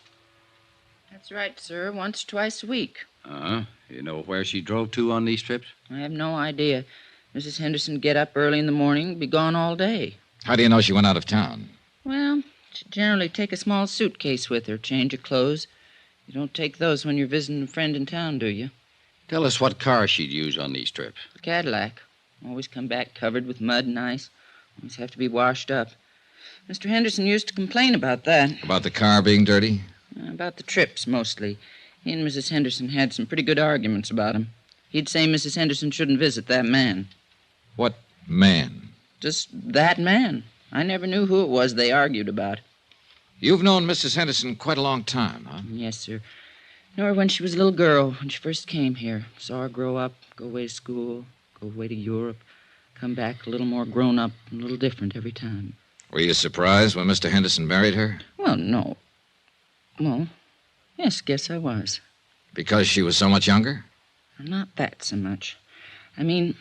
That's right, sir. Once, twice a week. You know where she drove to on these trips? I have no idea. Mrs. Henderson get up early in the morning, be gone all day. How do you know she went out of town? Well, she generally take a small suitcase with her, change of clothes. You don't take those when you're visiting a friend in town, do you? Tell us what car she'd use on these trips. A Cadillac. Always come back covered with mud and ice. Always have to be washed up. Mr. Henderson used to complain about that. About the car being dirty? About the trips, mostly. He and Mrs. Henderson had some pretty good arguments about him. He'd say Mrs. Henderson shouldn't visit that man. What man? Just that man. I never knew who it was they argued about. You've known Mrs. Henderson quite a long time, huh? Yes, sir. Knew her when she was a little girl, when she first came here. Saw her grow up, go away to school, go away to Europe, come back a little more grown up and a little different every time. Were you surprised when Mr. Henderson married her? Well, no. Well, yes, guess I was. Because she was so much younger? Not that so much. I mean,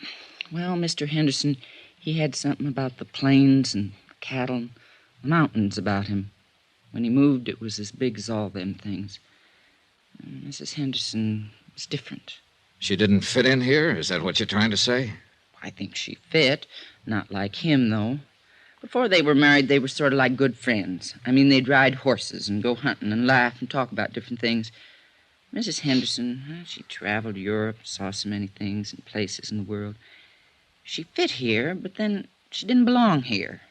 well, Mr. Henderson, he had something about the plains and cattle and the mountains about him. When he moved, it was as big as all them things. And Mrs. Henderson was different. She didn't fit in here? Is that what you're trying to say? I think she fit. Not like him, though. Before they were married, they were sort of like good friends. I mean, they'd ride horses and go hunting and laugh and talk about different things. Mrs. Henderson, she traveled Europe, saw so many things and places in the world. She fit here, but then she didn't belong here.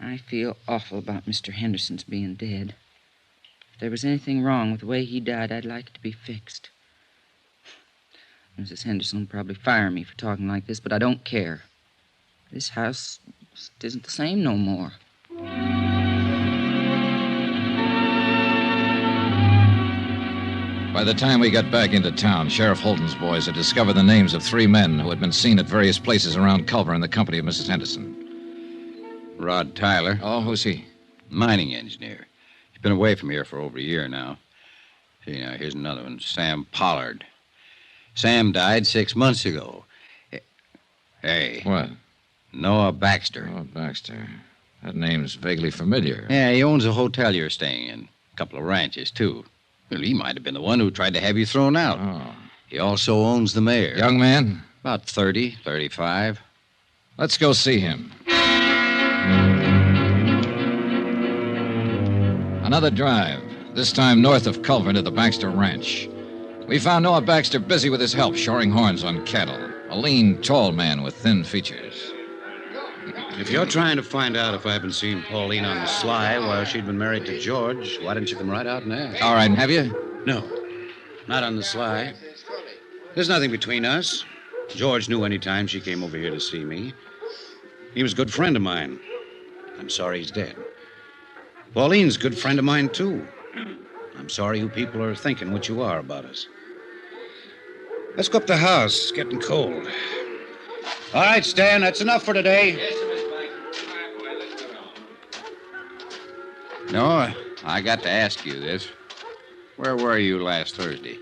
I feel awful about Mr. Henderson's being dead. If there was anything wrong with the way he died, I'd like it to be fixed. Mrs. Henderson will probably fire me for talking like this, but I don't care. This house isn't the same no more. By the time we got back into town, Sheriff Holton's boys had discovered the names of 3 men who had been seen at various places around Culver in the company of Mrs. Henderson. Rod Tyler. Oh, who's he? Mining engineer. He's been away from here for over a year now. See, now, here's another one. Sam Pollard. Sam died 6 months ago. Hey. What? Noah Baxter. Noah Baxter. That name's vaguely familiar. Yeah, he owns a hotel you're staying in. A couple of ranches, too. Well, he might have been the one who tried to have you thrown out. Oh. He also owns the mayor. Young man? About 30, 35. Let's go see him. Another drive, this time north of Culver to the Baxter Ranch. We found Noah Baxter busy with his help shoring horns on cattle. A lean, tall man with thin features. If you're trying to find out if I've been seeing Pauline on the sly while she'd been married to George, why didn't you come right out and ask? All right, have you? No, not on the sly. There's nothing between us. George knew any time she came over here to see me. He was a good friend of mine. I'm sorry he's dead. Pauline's a good friend of mine, too. I'm sorry you people are thinking what you are about us. Let's go up the house. It's getting cold. All right, Stan, that's enough for today. No, I got to ask you this. Where were you last Thursday?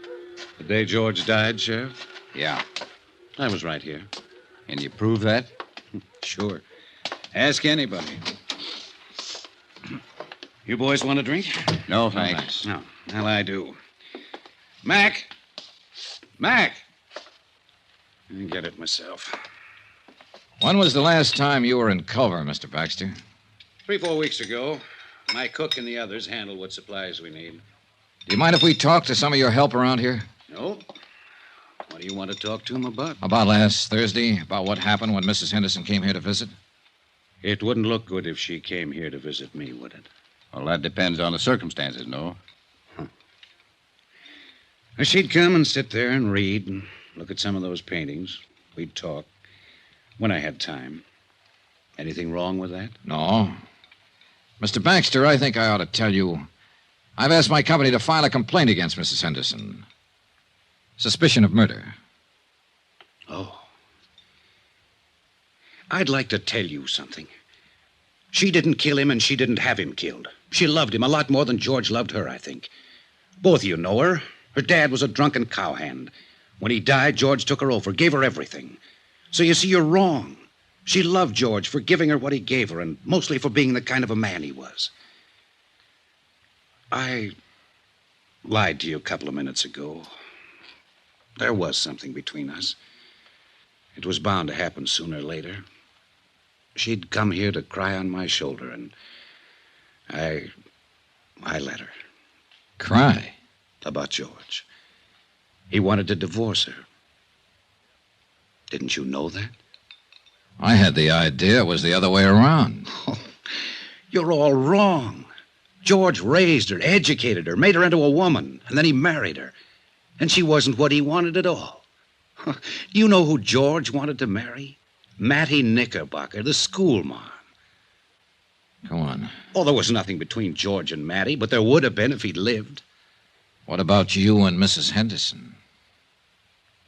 The day George died, Sheriff? Yeah. I was right here. Can you prove that? Sure. Ask anybody. You boys want a drink? No, thanks. No. Well, I do. Mac! Mac! I get it myself. When was the last time you were in Culver, Mr. Baxter? 3-4 weeks ago. My cook and the others handle what supplies we need. Do you mind if we talk to some of your help around here? No. What do you want to talk to them about? About last Thursday, about what happened when Mrs. Henderson came here to visit? It wouldn't look good if she came here to visit me, would it? Well, that depends on the circumstances, no? She'd come and sit there and read and look at some of those paintings. We'd talk when I had time. Anything wrong with that? No. Mr. Baxter, I think I ought to tell you, I've asked my company to file a complaint against Mrs. Henderson. Suspicion of murder. Oh. I'd like to tell you something. She didn't kill him, and she didn't have him killed. She loved him a lot more than George loved her, I think. Both of you know her. Her dad was a drunken cowhand. When he died, George took her over, gave her everything. So you see, you're wrong. She loved George for giving her what he gave her, and mostly for being the kind of a man he was. I lied to you a couple of minutes ago. There was something between us. It was bound to happen sooner or later. She'd come here to cry on my shoulder, and I let her. Cry? About George. He wanted to divorce her. Didn't you know that? I had the idea it was the other way around. Oh, you're all wrong. George raised her, educated her, made her into a woman, and then he married her. And she wasn't what he wanted at all. You know who George wanted to marry? Mattie Knickerbocker, the school mom. Go on. Oh, there was nothing between George and Mattie, but there would have been if he'd lived. What about you and Mrs. Henderson?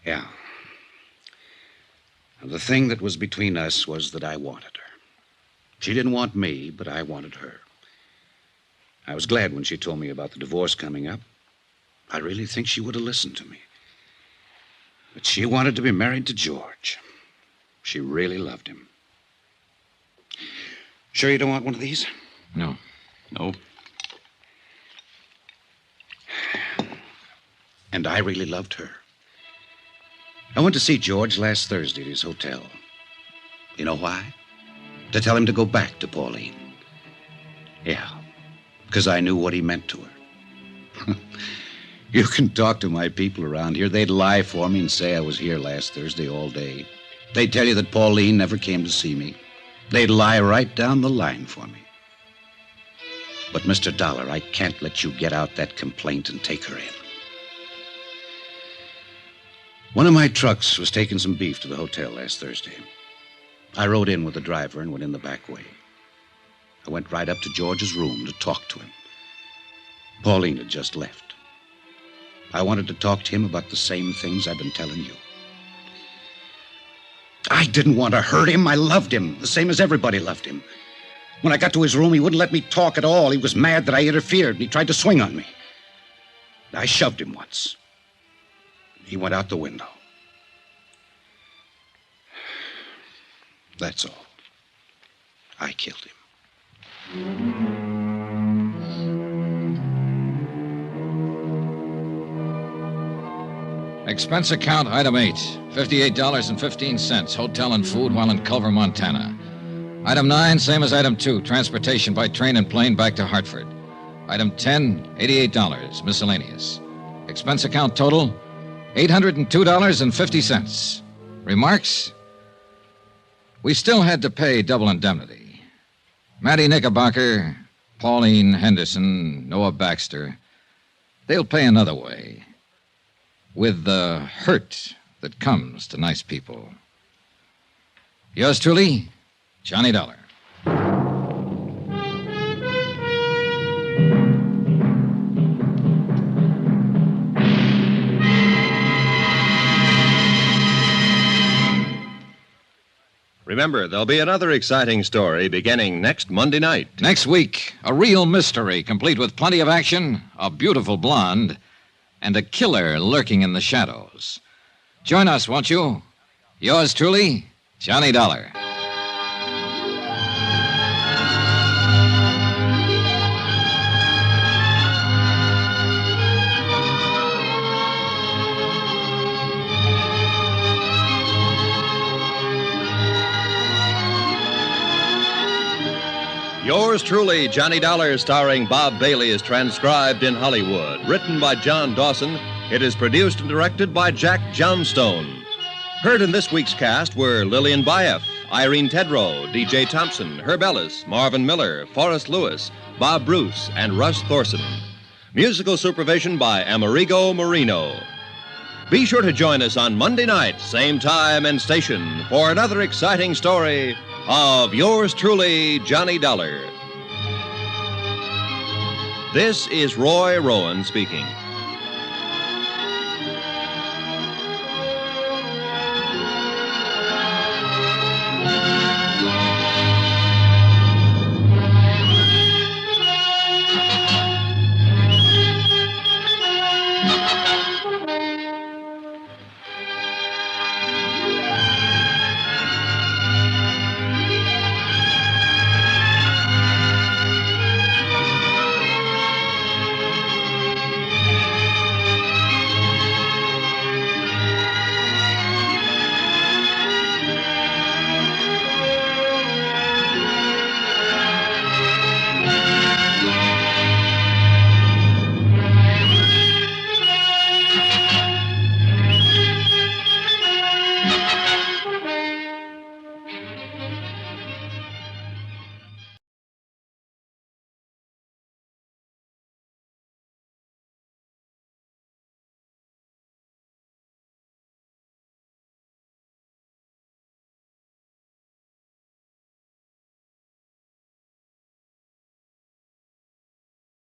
Yeah. The thing that was between us was that I wanted her. She didn't want me, but I wanted her. I was glad when she told me about the divorce coming up. I really think she would have listened to me. But she wanted to be married to George. She really loved him. Sure you don't want one of these? No. No? And I really loved her. I went to see George last Thursday at his hotel. You know why? To tell him to go back to Pauline. Yeah, because I knew what he meant to her. You can talk to my people around here. They'd lie for me and say I was here last Thursday all day. They'd tell you that Pauline never came to see me. They'd lie right down the line for me. But, Mr. Dollar, I can't let you get out that complaint and take her in. One of my trucks was taking some beef to the hotel last Thursday. I rode in with the driver and went in the back way. I went right up to George's room to talk to him. Pauline had just left. I wanted to talk to him about the same things I've been telling you. I didn't want to hurt him. I loved him, the same as everybody loved him. When I got to his room, he wouldn't let me talk at all. He was mad that I interfered, and he tried to swing on me. I shoved him once. He went out the window. That's all. I killed him. Expense account item 8, $58.15, hotel and food while in Culver, Montana. Item 9, same as item 2, transportation by train and plane back to Hartford. Item 10, $88, miscellaneous. Expense account total, $802.50. Remarks? We still had to pay double indemnity. Mattie Knickerbocker, Pauline Henderson, Noah Baxter, they'll pay another way. With the hurt that comes to nice people. Yours truly, Johnny Dollar. Remember, there'll be another exciting story beginning next Monday night. Next week, a real mystery, complete with plenty of action, a beautiful blonde, and a killer lurking in the shadows. Join us, won't you? Yours truly, Johnny Dollar. Yours truly, Johnny Dollar, starring Bob Bailey, is transcribed in Hollywood. Written by John Dawson, it is produced and directed by Jack Johnstone. Heard in this week's cast were Lillian Baeff, Irene Tedrow, D.J. Thompson, Herb Ellis, Marvin Miller, Forrest Lewis, Bob Bruce, and Russ Thorson. Musical supervision by Amerigo Marino. Be sure to join us on Monday night, same time and station, for another exciting story of yours truly, Johnny Dollar. This is Roy Rowan speaking.